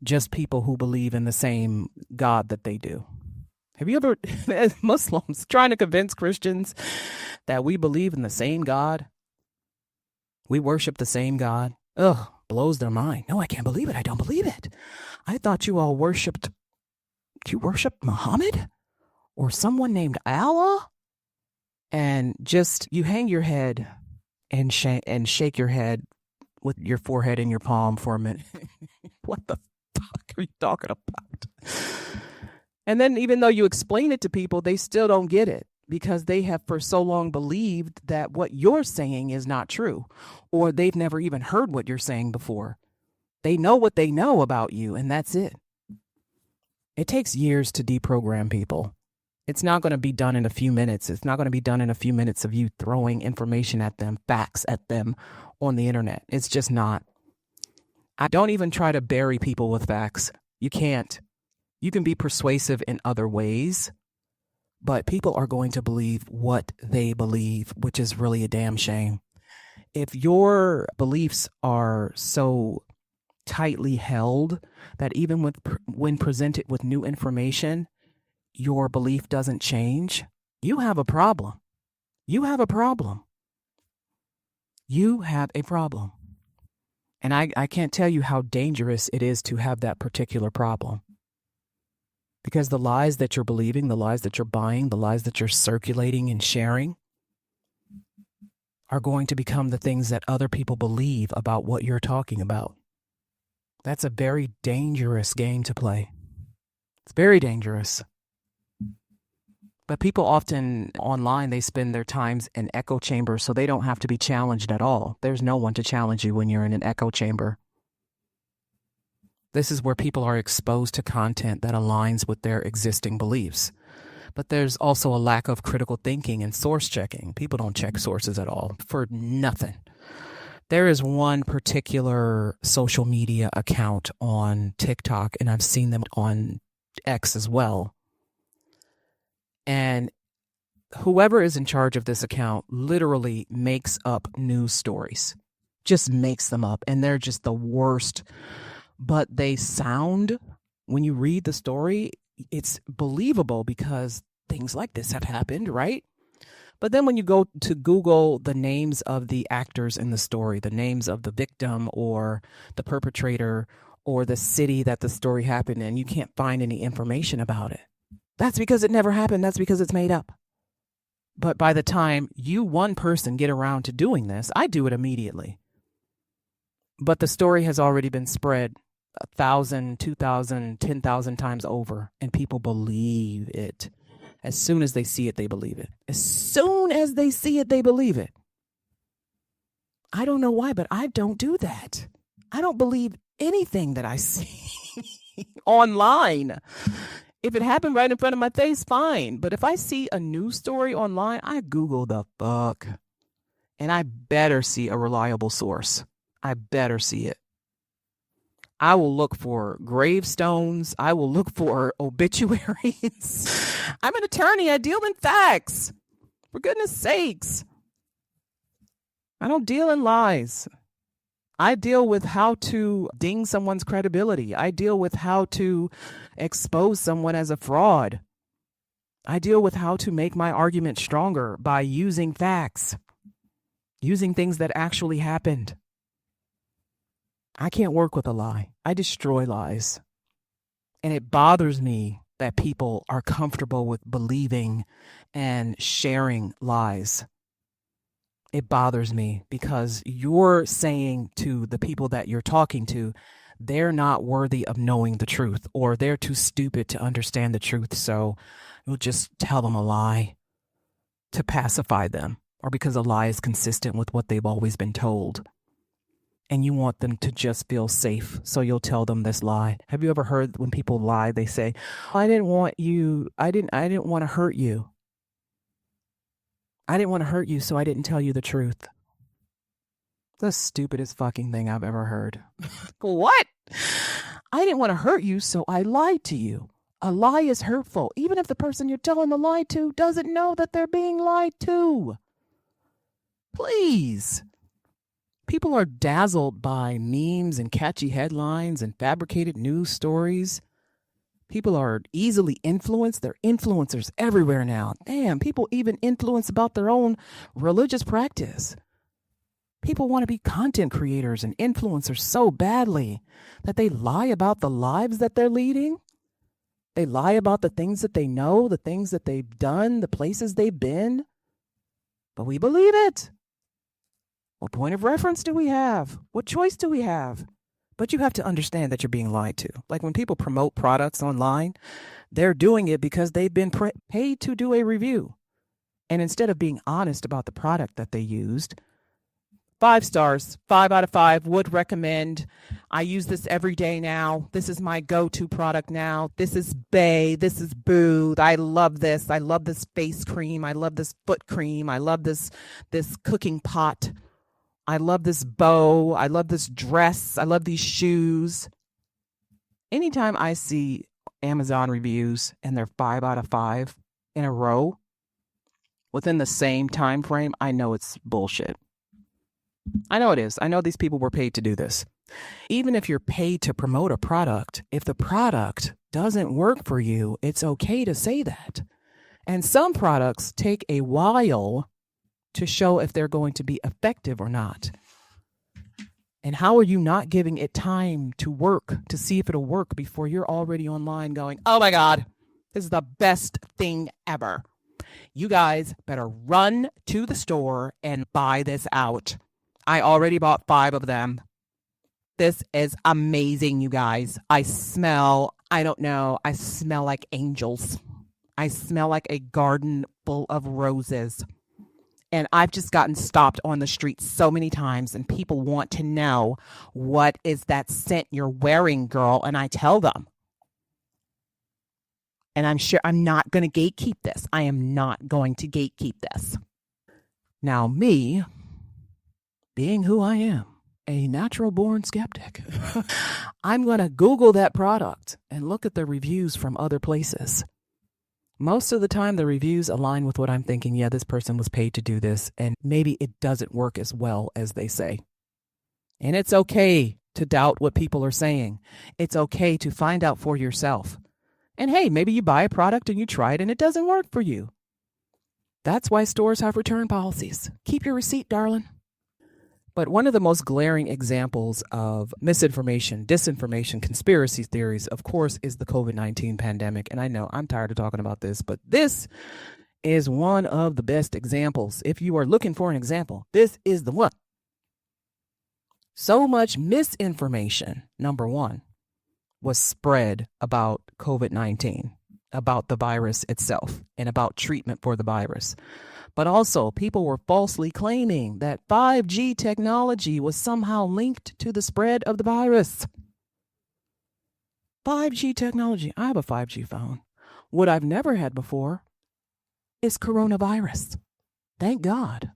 just people who believe in the same God that they do? Have you ever, as Muslims, trying to convince Christians that we believe in the same God? We worship the same God? Ugh, blows their mind. No, I can't believe it. I don't believe it. I thought you all worshipped Muhammad or someone named Allah? And just, you hang your head and shake your head with your forehead in your palm for a minute. What the fuck are you talking about? And then even though you explain it to people, they still don't get it. because they have for so long believed that what you're saying is not true, or they've never even heard what you're saying before. They know what they know about you, and that's it. It takes years to deprogram people. It's not going to be done in a few minutes. It's not going to be done in a few minutes of you throwing information at them, facts at them on the internet. It's just not. I don't even try to bury people with facts. You can't. You can be persuasive in other ways, but people are going to believe what they believe, which is really a damn shame. If your beliefs are so tightly held that even when presented with new information, your belief doesn't change, you have a problem. You have a problem. You have a problem. And I can't tell you how dangerous it is to have that particular problem. Because the lies that you're believing, the lies that you're buying, the lies that you're circulating and sharing are going to become the things that other people believe about what you're talking about. That's a very dangerous game to play. It's very dangerous. But people often online, they spend their times in echo chambers so they don't have to be challenged at all. There's no one to challenge you when you're in an echo chamber. This is where people are exposed to content that aligns with their existing beliefs. But there's also a lack of critical thinking and source checking. People don't check sources at all for nothing. There is one particular social media account on TikTok, and I've seen them on X as well. And whoever is in charge of this account literally makes up news stories, just makes them up. And they're just the worst. But they sound, when you read the story, it's believable because things like this have happened, right? But then when you go to Google the names of the actors in the story, the names of the victim or the perpetrator or the city that the story happened in, you can't find any information about it. That's because it never happened. That's because it's made up. But by the time you, one person, get around to doing this, I do it immediately. But the story has already been spread 1,000, 2,000, 10,000 times over, and people believe it. As soon as they see it, they believe it. As soon as they see it, they believe it. I don't know why, but I don't do that. I don't believe anything that I see online. If it happened right in front of my face, fine. But if I see a news story online, I Google the fuck. And I better see a reliable source. I better see it. I will look for gravestones. I will look for obituaries. I'm an attorney. I deal in facts. For goodness sakes. I don't deal in lies. I deal with how to ding someone's credibility. I deal with how to expose someone as a fraud. I deal with how to make my argument stronger by using facts, using things that actually happened. I can't work with a lie. I destroy lies. And it bothers me that people are comfortable with believing and sharing lies. It bothers me because you're saying to the people that you're talking to, they're not worthy of knowing the truth, or they're too stupid to understand the truth. So you'll just tell them a lie to pacify them, or because a lie is consistent with what they've always been told. And you want them to just feel safe. So you'll tell them this lie. Have you ever heard when people lie, they say, I didn't want to hurt you. I didn't want to hurt you, so I didn't tell you the truth. The stupidest fucking thing I've ever heard. What? I didn't want to hurt you, so I lied to you. A lie is hurtful, even if the person you're telling the lie to doesn't know that they're being lied to. Please. People are dazzled by memes and catchy headlines and fabricated news stories. People are easily influenced. There are influencers everywhere now. Damn, people even influence about their own religious practice. People want to be content creators and influencers so badly that they lie about the lives that they're leading. They lie about the things that they know, the things that they've done, the places they've been. But we believe it. What point of reference do we have? What choice do we have? But you have to understand that you're being lied to. Like when people promote products online, they're doing it because they've been paid to do a review. And instead of being honest about the product that they used, 5 stars, 5 out of 5, would recommend. I use this every day now. This is my go-to product now. This is Bae. This is Boo. I love this. I love this face cream. I love this foot cream. I love this cooking pot. I love this bow. I love this dress. I love these shoes. Anytime I see Amazon reviews and they're 5 out of 5 in a row within the same time frame, I know it's bullshit. I know it is. I know these people were paid to do this. Even if you're paid to promote a product, if the product doesn't work for you, it's okay to say that. And some products take a while to show if they're going to be effective or not. And how are you not giving it time to work, to see if it'll work before you're already online going, oh my God, this is the best thing ever. You guys better run to the store and buy this out. I already bought 5 of them. This is amazing, you guys. I smell like angels. I smell like a garden full of roses. And I've just gotten stopped on the street so many times, and people want to know, what is that scent you're wearing, girl? And I tell them. And I'm sure I'm not going to gatekeep this. I am not going to gatekeep this. Now, me, being who I am, a natural born skeptic, I'm going to Google that product and look at the reviews from other places. Most of the time, the reviews align with what I'm thinking. Yeah, this person was paid to do this, and maybe it doesn't work as well as they say. And it's okay to doubt what people are saying. It's okay to find out for yourself. And hey, maybe you buy a product and you try it and it doesn't work for you. That's why stores have return policies. Keep your receipt, darling. But one of the most glaring examples of misinformation, disinformation, conspiracy theories, of course, is the COVID-19 pandemic. And I know I'm tired of talking about this, but this is one of the best examples. If you are looking for an example, this is the one. So much misinformation, number one, was spread about COVID-19, about the virus itself, and about treatment for the virus. But also, people were falsely claiming that 5G technology was somehow linked to the spread of the virus. 5G technology. I have a 5G phone. What I've never had before is coronavirus. Thank God.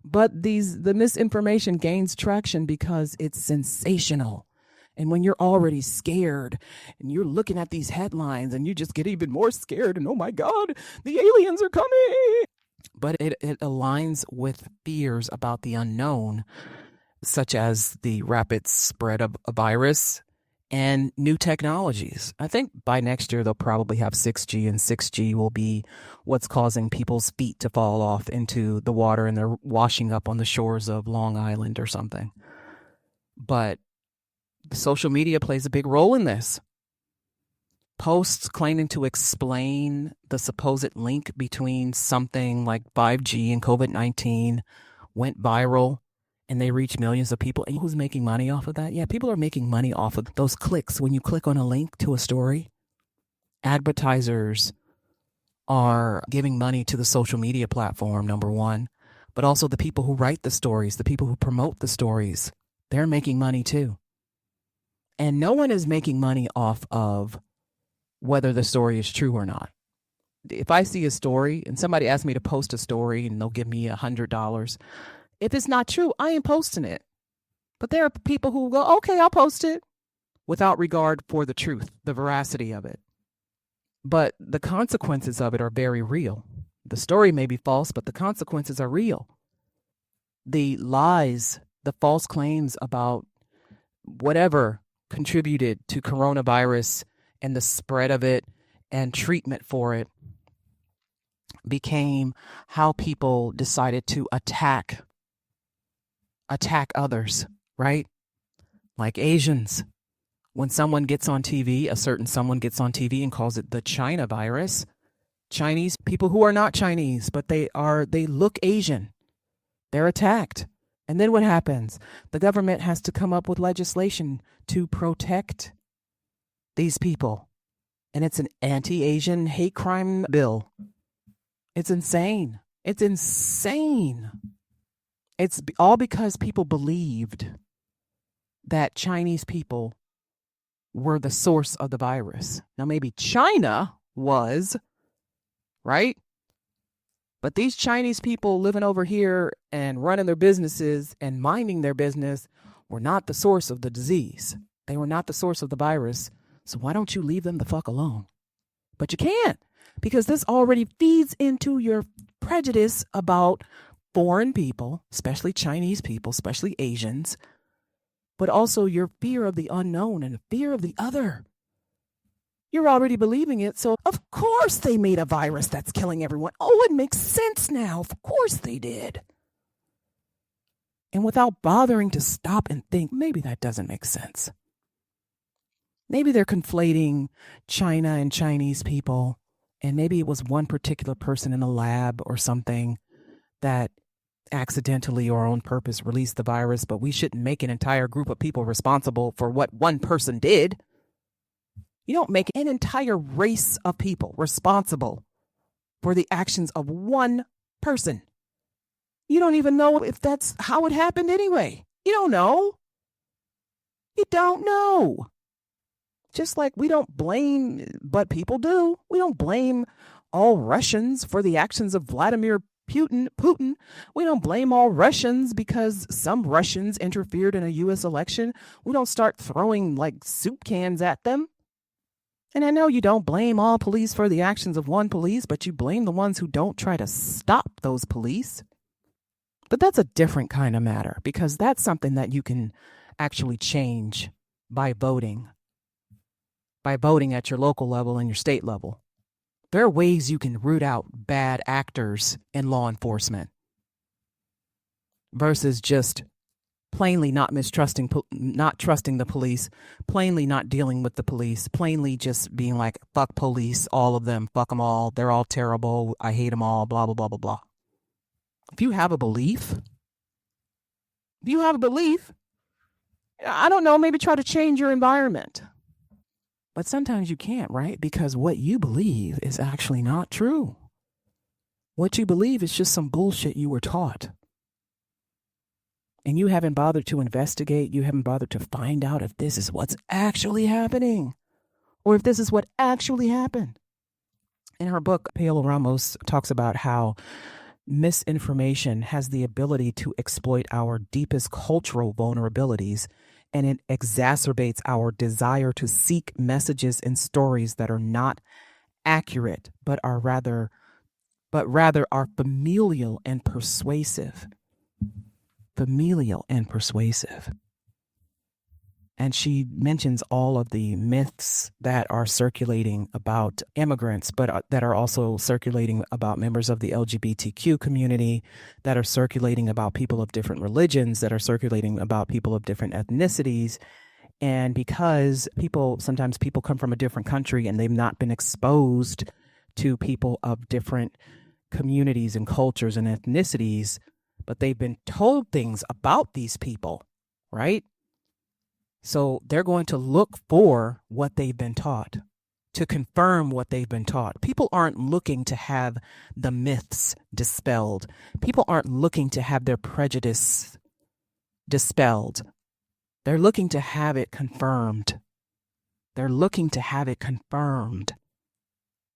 But the misinformation gains traction because it's sensational. And when you're already scared and you're looking at these headlines and you just get even more scared and, oh my God, the aliens are coming. But it aligns with fears about the unknown, such as the rapid spread of a virus and new technologies. I think by next year, they'll probably have 6G, and 6G will be what's causing people's feet to fall off into the water and they're washing up on the shores of Long Island or something. But social media plays a big role in this. Posts claiming to explain the supposed link between something like 5G and COVID-19 went viral, and they reach millions of people. And who's making money off of that? Yeah, people are making money off of those clicks. When you click on a link to a story, advertisers are giving money to the social media platform, number one, but also the people who write the stories, the people who promote the stories, they're making money too. And no one is making money off of whether the story is true or not. If I see a story and somebody asks me to post a story and they'll give me $100, if it's not true, I ain't posting it. But there are people who go, okay, I'll post it, without regard for the truth, the veracity of it. But the consequences of it are very real. The story may be false, but the consequences are real. The lies, the false claims about whatever contributed to coronavirus and the spread of it and treatment for it became how people decided to attack others, right? Like Asians. When someone gets on TV, a certain someone gets on TV and calls it the China virus, Chinese people who are not Chinese, but they look Asian, they're attacked. And then what happens? The government has to come up with legislation to protect these people. And it's an anti-Asian hate crime bill. It's insane. It's insane. It's all because people believed that Chinese people were the source of the virus. Now, maybe China was, right? But these Chinese people living over here and running their businesses and minding their business were not the source of the disease. They were not the source of the virus. So why don't you leave them the fuck alone? But you can't, because this already feeds into your prejudice about foreign people, especially Chinese people, especially Asians, but also your fear of the unknown and the fear of the other. You're already believing it. So of course they made a virus that's killing everyone. Oh, it makes sense now. Of course they did. And without bothering to stop and think, maybe that doesn't make sense. Maybe they're conflating China and Chinese people. And maybe it was one particular person in a lab or something that accidentally or on purpose released the virus. But we shouldn't make an entire group of people responsible for what one person did. You don't make an entire race of people responsible for the actions of one person. You don't even know if that's how it happened anyway. You don't know. You don't know. Just like we don't blame, but people do. We don't blame all Russians for the actions of Vladimir Putin. We don't blame all Russians because some Russians interfered in a U.S. election. We don't start throwing like soup cans at them. And I know you don't blame all police for the actions of one police, but you blame the ones who don't try to stop those police. But that's a different kind of matter, because that's something that you can actually change by voting at your local level and your state level. There are ways you can root out bad actors in law enforcement versus just plainly not trusting the police, plainly not dealing with the police, plainly just being like, fuck police, all of them, fuck them all, they're all terrible, I hate them all, blah, blah, blah, blah, blah. If you have a belief, I don't know, maybe try to change your environment. But sometimes you can't, right? Because what you believe is actually not true. What you believe is just some bullshit you were taught. And you haven't bothered to investigate. You haven't bothered to find out if this is what's actually happening or if this is what actually happened. In her book, Paola Ramos talks about how misinformation has the ability to exploit our deepest cultural vulnerabilities, and it exacerbates our desire to seek messages and stories that are not accurate, but rather are familial and persuasive. And she mentions all of the myths that are circulating about immigrants, but that are also circulating about members of the LGBTQ community, that are circulating about people of different religions, that are circulating about people of different ethnicities. And because sometimes people come from a different country and they've not been exposed to people of different communities and cultures and ethnicities, but they've been told things about these people, right? So they're going to look for what they've been taught, to confirm what they've been taught. People aren't looking to have the myths dispelled. People aren't looking to have their prejudice dispelled. They're looking to have it confirmed.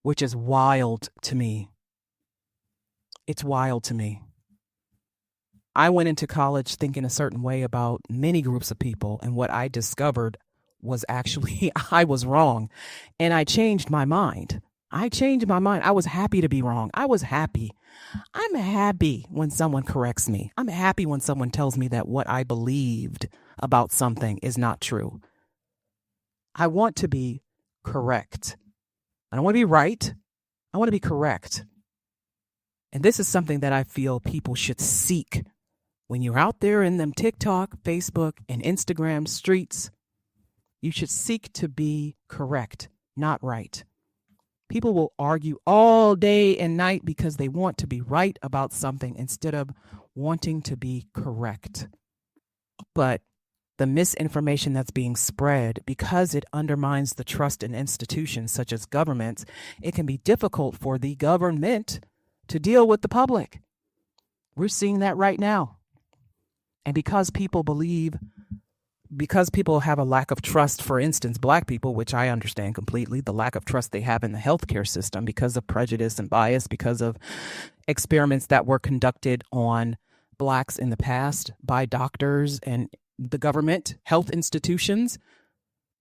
Which is wild to me. It's wild to me. I went into college thinking a certain way about many groups of people, and what I discovered was actually I was wrong, and I changed my mind. I was happy to be wrong. I'm happy when someone corrects me. I'm happy when someone tells me that what I believed about something is not true. I want to be correct. I don't want to be right. I want to be correct. And this is something that I feel people should seek. When you're out there in them TikTok, Facebook, and Instagram streets, you should seek to be correct, not right. People will argue all day and night because they want to be right about something instead of wanting to be correct. But the misinformation that's being spread, because it undermines the trust in institutions such as governments, it can be difficult for the government to deal with the public. We're seeing that right now. And because people have a lack of trust, for instance, Black people, which I understand completely, the lack of trust they have in the healthcare system because of prejudice and bias, because of experiments that were conducted on Blacks in the past by doctors and the government, health institutions.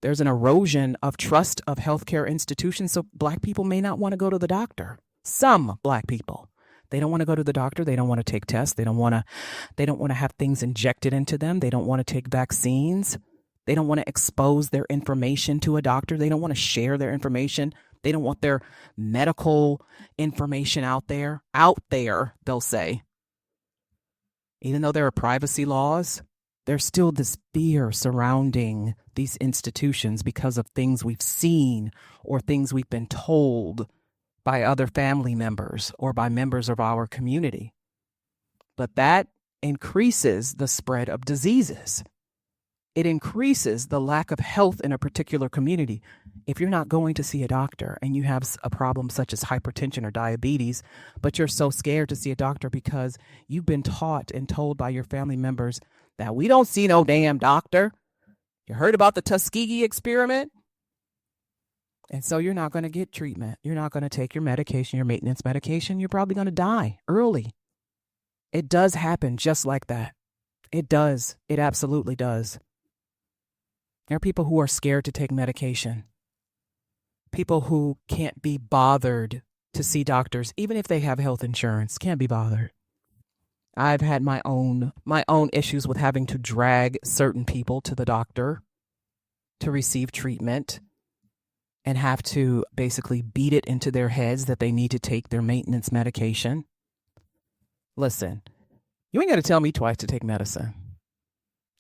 There's an erosion of trust of healthcare institutions. So Black people may not want to go to the doctor. Some Black people. They don't want to go to the doctor. They don't want to take tests. They don't want to have things injected into them. They don't want to take vaccines. They don't want to expose their information to a doctor. They don't want to share their information. They don't want their medical information out there. Out there, they'll say. Even though there are privacy laws, there's still this fear surrounding these institutions because of things we've seen or things we've been told by other family members or by members of our community. But that increases the spread of diseases. It increases the lack of health in a particular community. If you're not going to see a doctor and you have a problem such as hypertension or diabetes, but you're so scared to see a doctor because you've been taught and told by your family members that we don't see no damn doctor. You heard about the Tuskegee experiment? And so you're not going to get treatment. You're not going to take your medication, your maintenance medication. You're probably going to die early. It does happen just like that. It does. It absolutely does. There are people who are scared to take medication. People who can't be bothered to see doctors, even if they have health insurance, can't be bothered. I've had my own issues with having to drag certain people to the doctor to receive treatment and have to basically beat it into their heads that they need to take their maintenance medication. Listen, you ain't got to tell me twice to take medicine.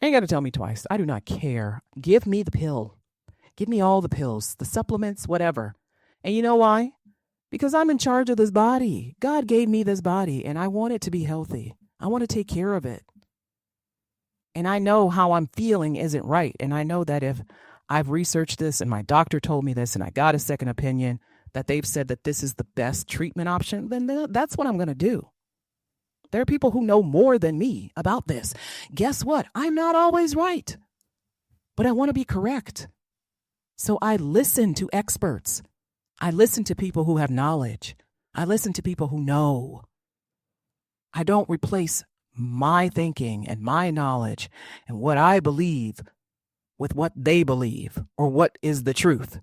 Ain't got to tell me twice. I do not care. Give me the pill. Give me all the pills, the supplements, whatever. And you know why? Because I'm in charge of this body. God gave me this body and I want it to be healthy. I want to take care of it. And I know how I'm feeling isn't right. And I know that if I've researched this and my doctor told me this and I got a second opinion that they've said that this is the best treatment option, then that's what I'm going to do. There are people who know more than me about this. Guess what? I'm not always right, but I want to be correct. So I listen to experts. I listen to people who have knowledge. I listen to people who know. I don't replace my thinking and my knowledge and what I believe with what they believe or what is the truth.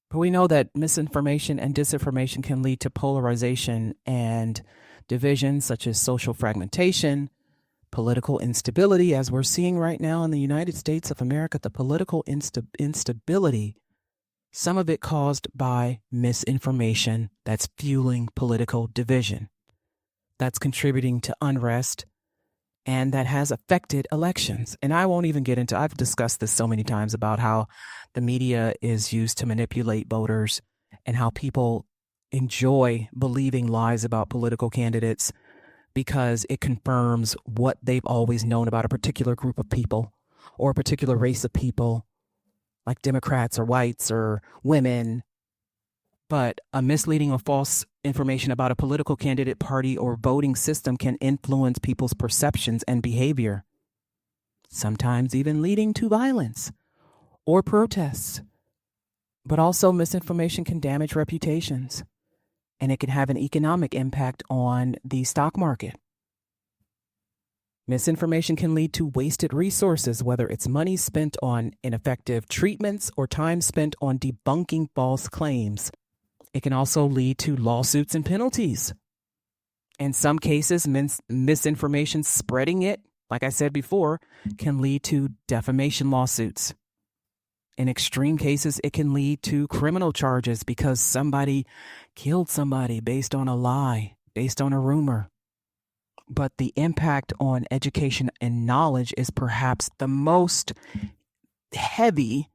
But we know that misinformation and disinformation can lead to polarization and division, such as social fragmentation, political instability, as we're seeing right now in the United States of America, the political instability, some of it caused by misinformation that's fueling political division, that's contributing to unrest, and that has affected elections. And I won't even get into, I've discussed this so many times about how the media is used to manipulate voters and how people enjoy believing lies about political candidates because it confirms what they've always known about a particular group of people or a particular race of people, like Democrats or whites or women. But a misleading or false information about a political candidate, party, or voting system can influence people's perceptions and behavior, sometimes even leading to violence or protests. But also misinformation can damage reputations, and it can have an economic impact on the stock market. Misinformation can lead to wasted resources, whether it's money spent on ineffective treatments or time spent on debunking false claims. It can also lead to lawsuits and penalties. In some cases, misinformation spreading it, like I said before, can lead to defamation lawsuits. In extreme cases, it can lead to criminal charges because somebody killed somebody based on a lie, based on a rumor. But the impact on education and knowledge is perhaps the most heavy,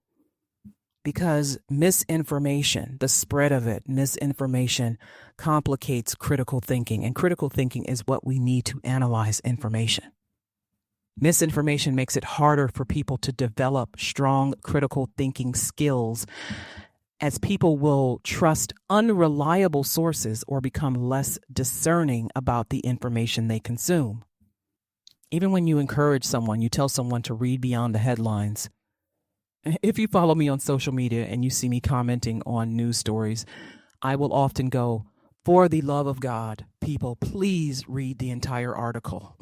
because misinformation, the spread of it, misinformation complicates critical thinking. And critical thinking is what we need to analyze information. Misinformation makes it harder for people to develop strong critical thinking skills as people will trust unreliable sources or become less discerning about the information they consume. Even when you encourage someone, you tell someone to read beyond the headlines. If you follow me on social media and you see me commenting on news stories, I will often go, for the love of God, people, please read the entire article.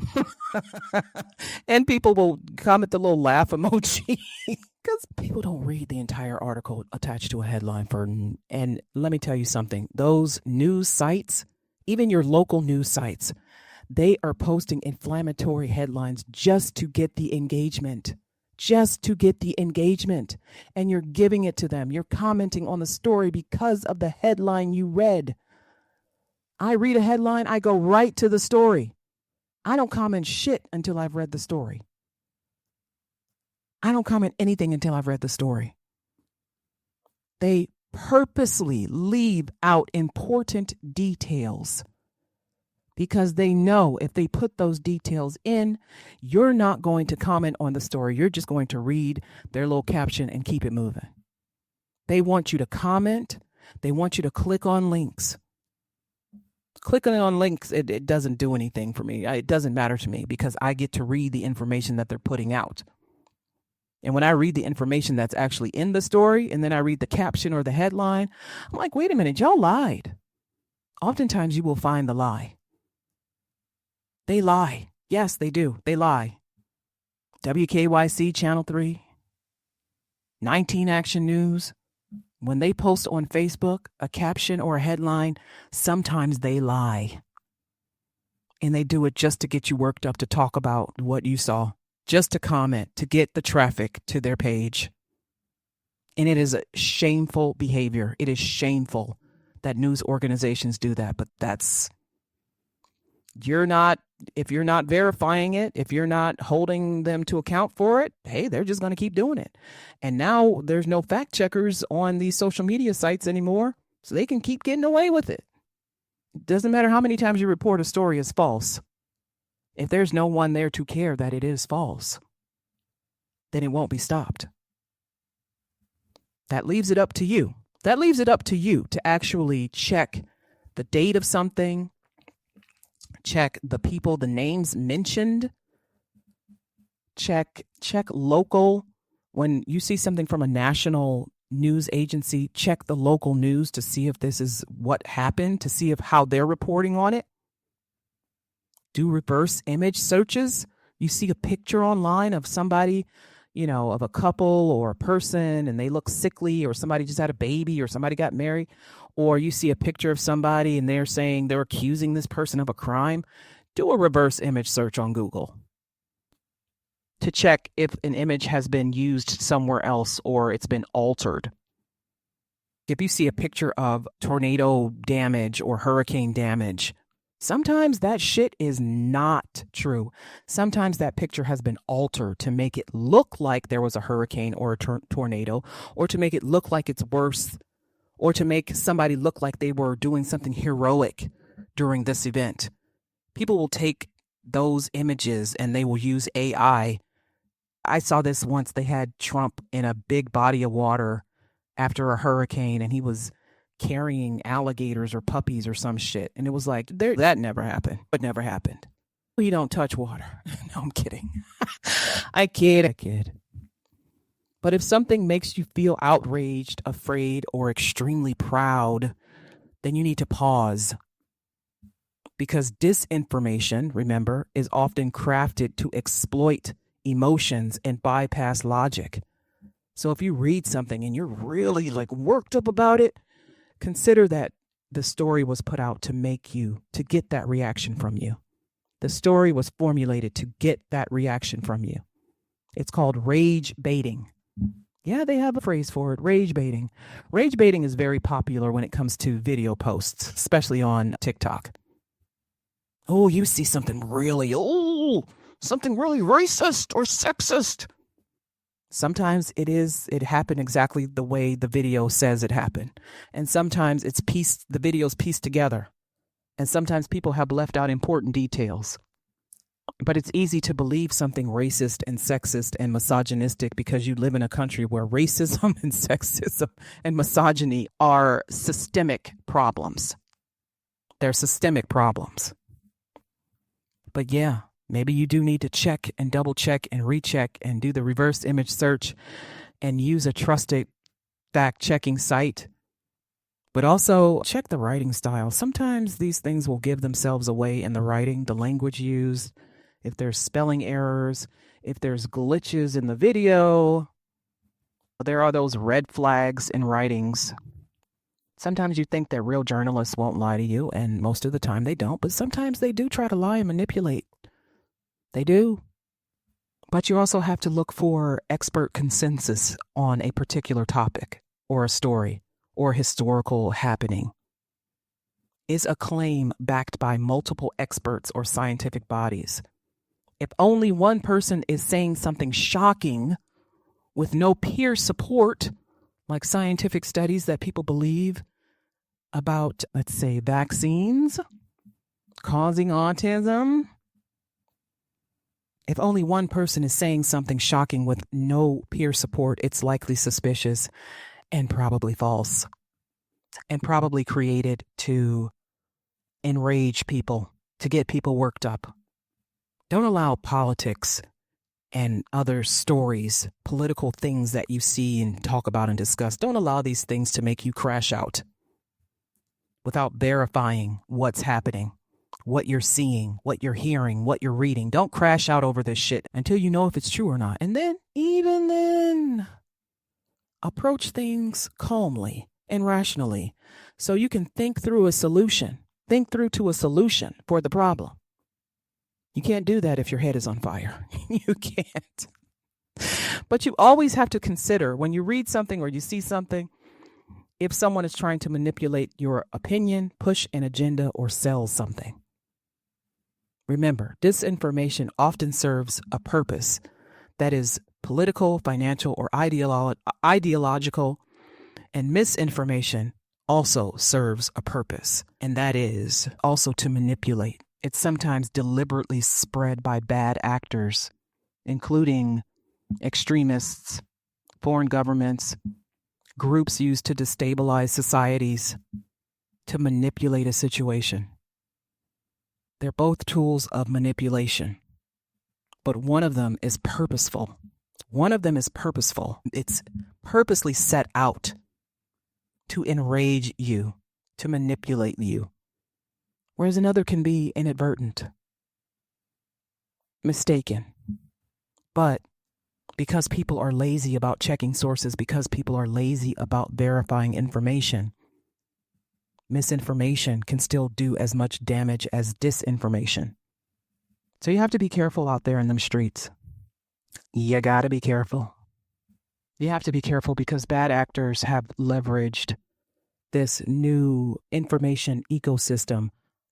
And people will comment the little laugh emoji because people don't read the entire article attached to a headline for. And let me tell you something, those news sites, even your local news sites, they are posting inflammatory headlines just to get the engagement. Just to get the engagement. And you're giving it to them. You're commenting on the story because of the headline you read. I read a headline, I go right to the story. I don't comment shit until I've read the story. I don't comment anything until I've read the story. They purposely leave out important details because they know if they put those details in, you're not going to comment on the story. You're just going to read their little caption and keep it moving. They want you to comment. They want you to click on links. Clicking on links, it doesn't do anything for me. It doesn't matter to me because I get to read the information that they're putting out. And when I read the information that's actually in the story and then I read the caption or the headline, I'm like, wait a minute, y'all lied. Oftentimes you will find the lie. They lie. Yes, they do. They lie. WKYC Channel 3, 19 Action News. When they post on Facebook a caption or a headline, sometimes they lie. And they do it just to get you worked up to talk about what you saw, just to comment, to get the traffic to their page. And it is a shameful behavior. It is shameful that news organizations do that, but if you're not verifying it, if you're not holding them to account for it, hey, they're just going to keep doing it. And now there's no fact checkers on these social media sites anymore, so they can keep getting away with it. It doesn't matter how many times you report a story as false. If there's no one there to care that it is false, then it won't be stopped. That leaves it up to you. That leaves it up to you to actually check the date of something, check the people, the names mentioned, check local. When you see something from a national news agency, check the local news to see if this is what happened, to see if how they're reporting on it. Do reverse image searches. You see a picture online of somebody, of a couple or a person, and they look sickly, or somebody just had a baby, or somebody got married, or you see a picture of somebody and they're saying they're accusing this person of a crime. Do a reverse image search on Google to check if an image has been used somewhere else or it's been altered. If you see a picture of tornado damage or hurricane damage, sometimes that shit is not true. Sometimes that picture has been altered to make it look like there was a hurricane or a tornado, or to make it look like it's worse, or to make somebody look like they were doing something heroic during this event. People will take those images and they will use AI. I saw this once. They had Trump in a big body of water after a hurricane, and he was carrying alligators or puppies or some shit. And it was like, that never happened. It never happened. We don't touch water. No, I'm kidding. I kid. But if something makes you feel outraged, afraid, or extremely proud, then you need to pause. Because disinformation, remember, is often crafted to exploit emotions and bypass logic. So if you read something and you're really worked up about it, consider that the story was put out to get that reaction from you. The story was formulated to get that reaction from you. It's called rage baiting. Yeah, they have a phrase for it, rage baiting. Rage baiting is very popular when it comes to video posts, especially on TikTok. Oh, you see something really racist or sexist. Sometimes it happened exactly the way the video says it happened. And sometimes the video's pieced together. And sometimes people have left out important details. But it's easy to believe something racist and sexist and misogynistic because you live in a country where racism and sexism and misogyny are systemic problems. They're systemic problems. But yeah, maybe you do need to check and double check and recheck and do the reverse image search and use a trusted fact-checking site. But also check the writing style. Sometimes these things will give themselves away in the writing, the language used, if there's spelling errors, if there's glitches in the video. There are those red flags in writings. Sometimes you think that real journalists won't lie to you, and most of the time they don't, but sometimes they do try to lie and manipulate. They do. But you also have to look for expert consensus on a particular topic or a story or historical happening. Is a claim backed by multiple experts or scientific bodies? If only one person is saying something shocking with no peer support, like scientific studies that people believe about, let's say, vaccines causing autism, if only one person is saying something shocking with no peer support, it's likely suspicious and probably false and probably created to enrage people, to get people worked up. Don't allow politics and other stories, political things that you see and talk about and discuss, don't allow these things to make you crash out without verifying what's happening, what you're seeing, what you're hearing, what you're reading. Don't crash out over this shit until you know if it's true or not. And then, even then, approach things calmly and rationally so you can think through a solution. Think through to a solution for the problem. You can't do that if your head is on fire. You can't. But you always have to consider when you read something or you see something, if someone is trying to manipulate your opinion, push an agenda, or sell something. Remember, disinformation often serves a purpose that is political, financial, or ideological, and misinformation also serves a purpose, and that is also to manipulate. It's sometimes deliberately spread by bad actors, including extremists, foreign governments, groups used to destabilize societies, to manipulate a situation. They're both tools of manipulation, but one of them is purposeful. One of them is purposeful. It's purposely set out to enrage you, to manipulate you. Whereas another can be inadvertent, mistaken. But because people are lazy about checking sources, because people are lazy about verifying information, misinformation can still do as much damage as disinformation. So you have to be careful out there in them streets. You gotta be careful. You have to be careful because bad actors have leveraged this new information ecosystem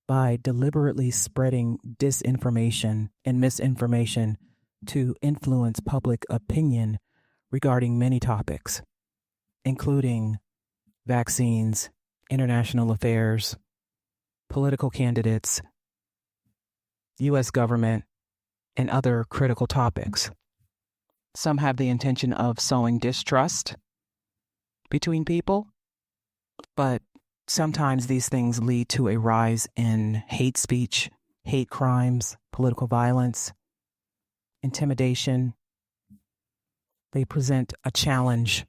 by deliberately spreading disinformation and misinformation to influence public opinion regarding many topics, including vaccines, international affairs, political candidates, U.S. government, and other critical topics. Some have the intention of sowing distrust between people, but sometimes these things lead to a rise in hate speech, hate crimes, political violence, intimidation. They present a challenge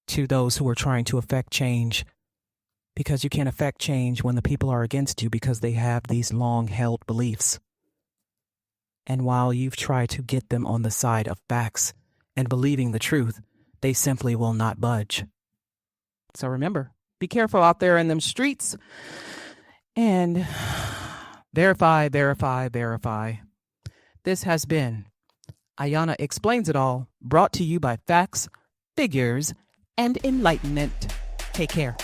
to those who are trying to affect change, because you can't affect change when the people are against you because they have these long-held beliefs. And while you've tried to get them on the side of facts and believing the truth, they simply will not budge. So remember, be careful out there in them streets and verify, verify, verify. This has been Ayana Explains It All, brought to you by Facts, Figures, and Enlightenment. Take care.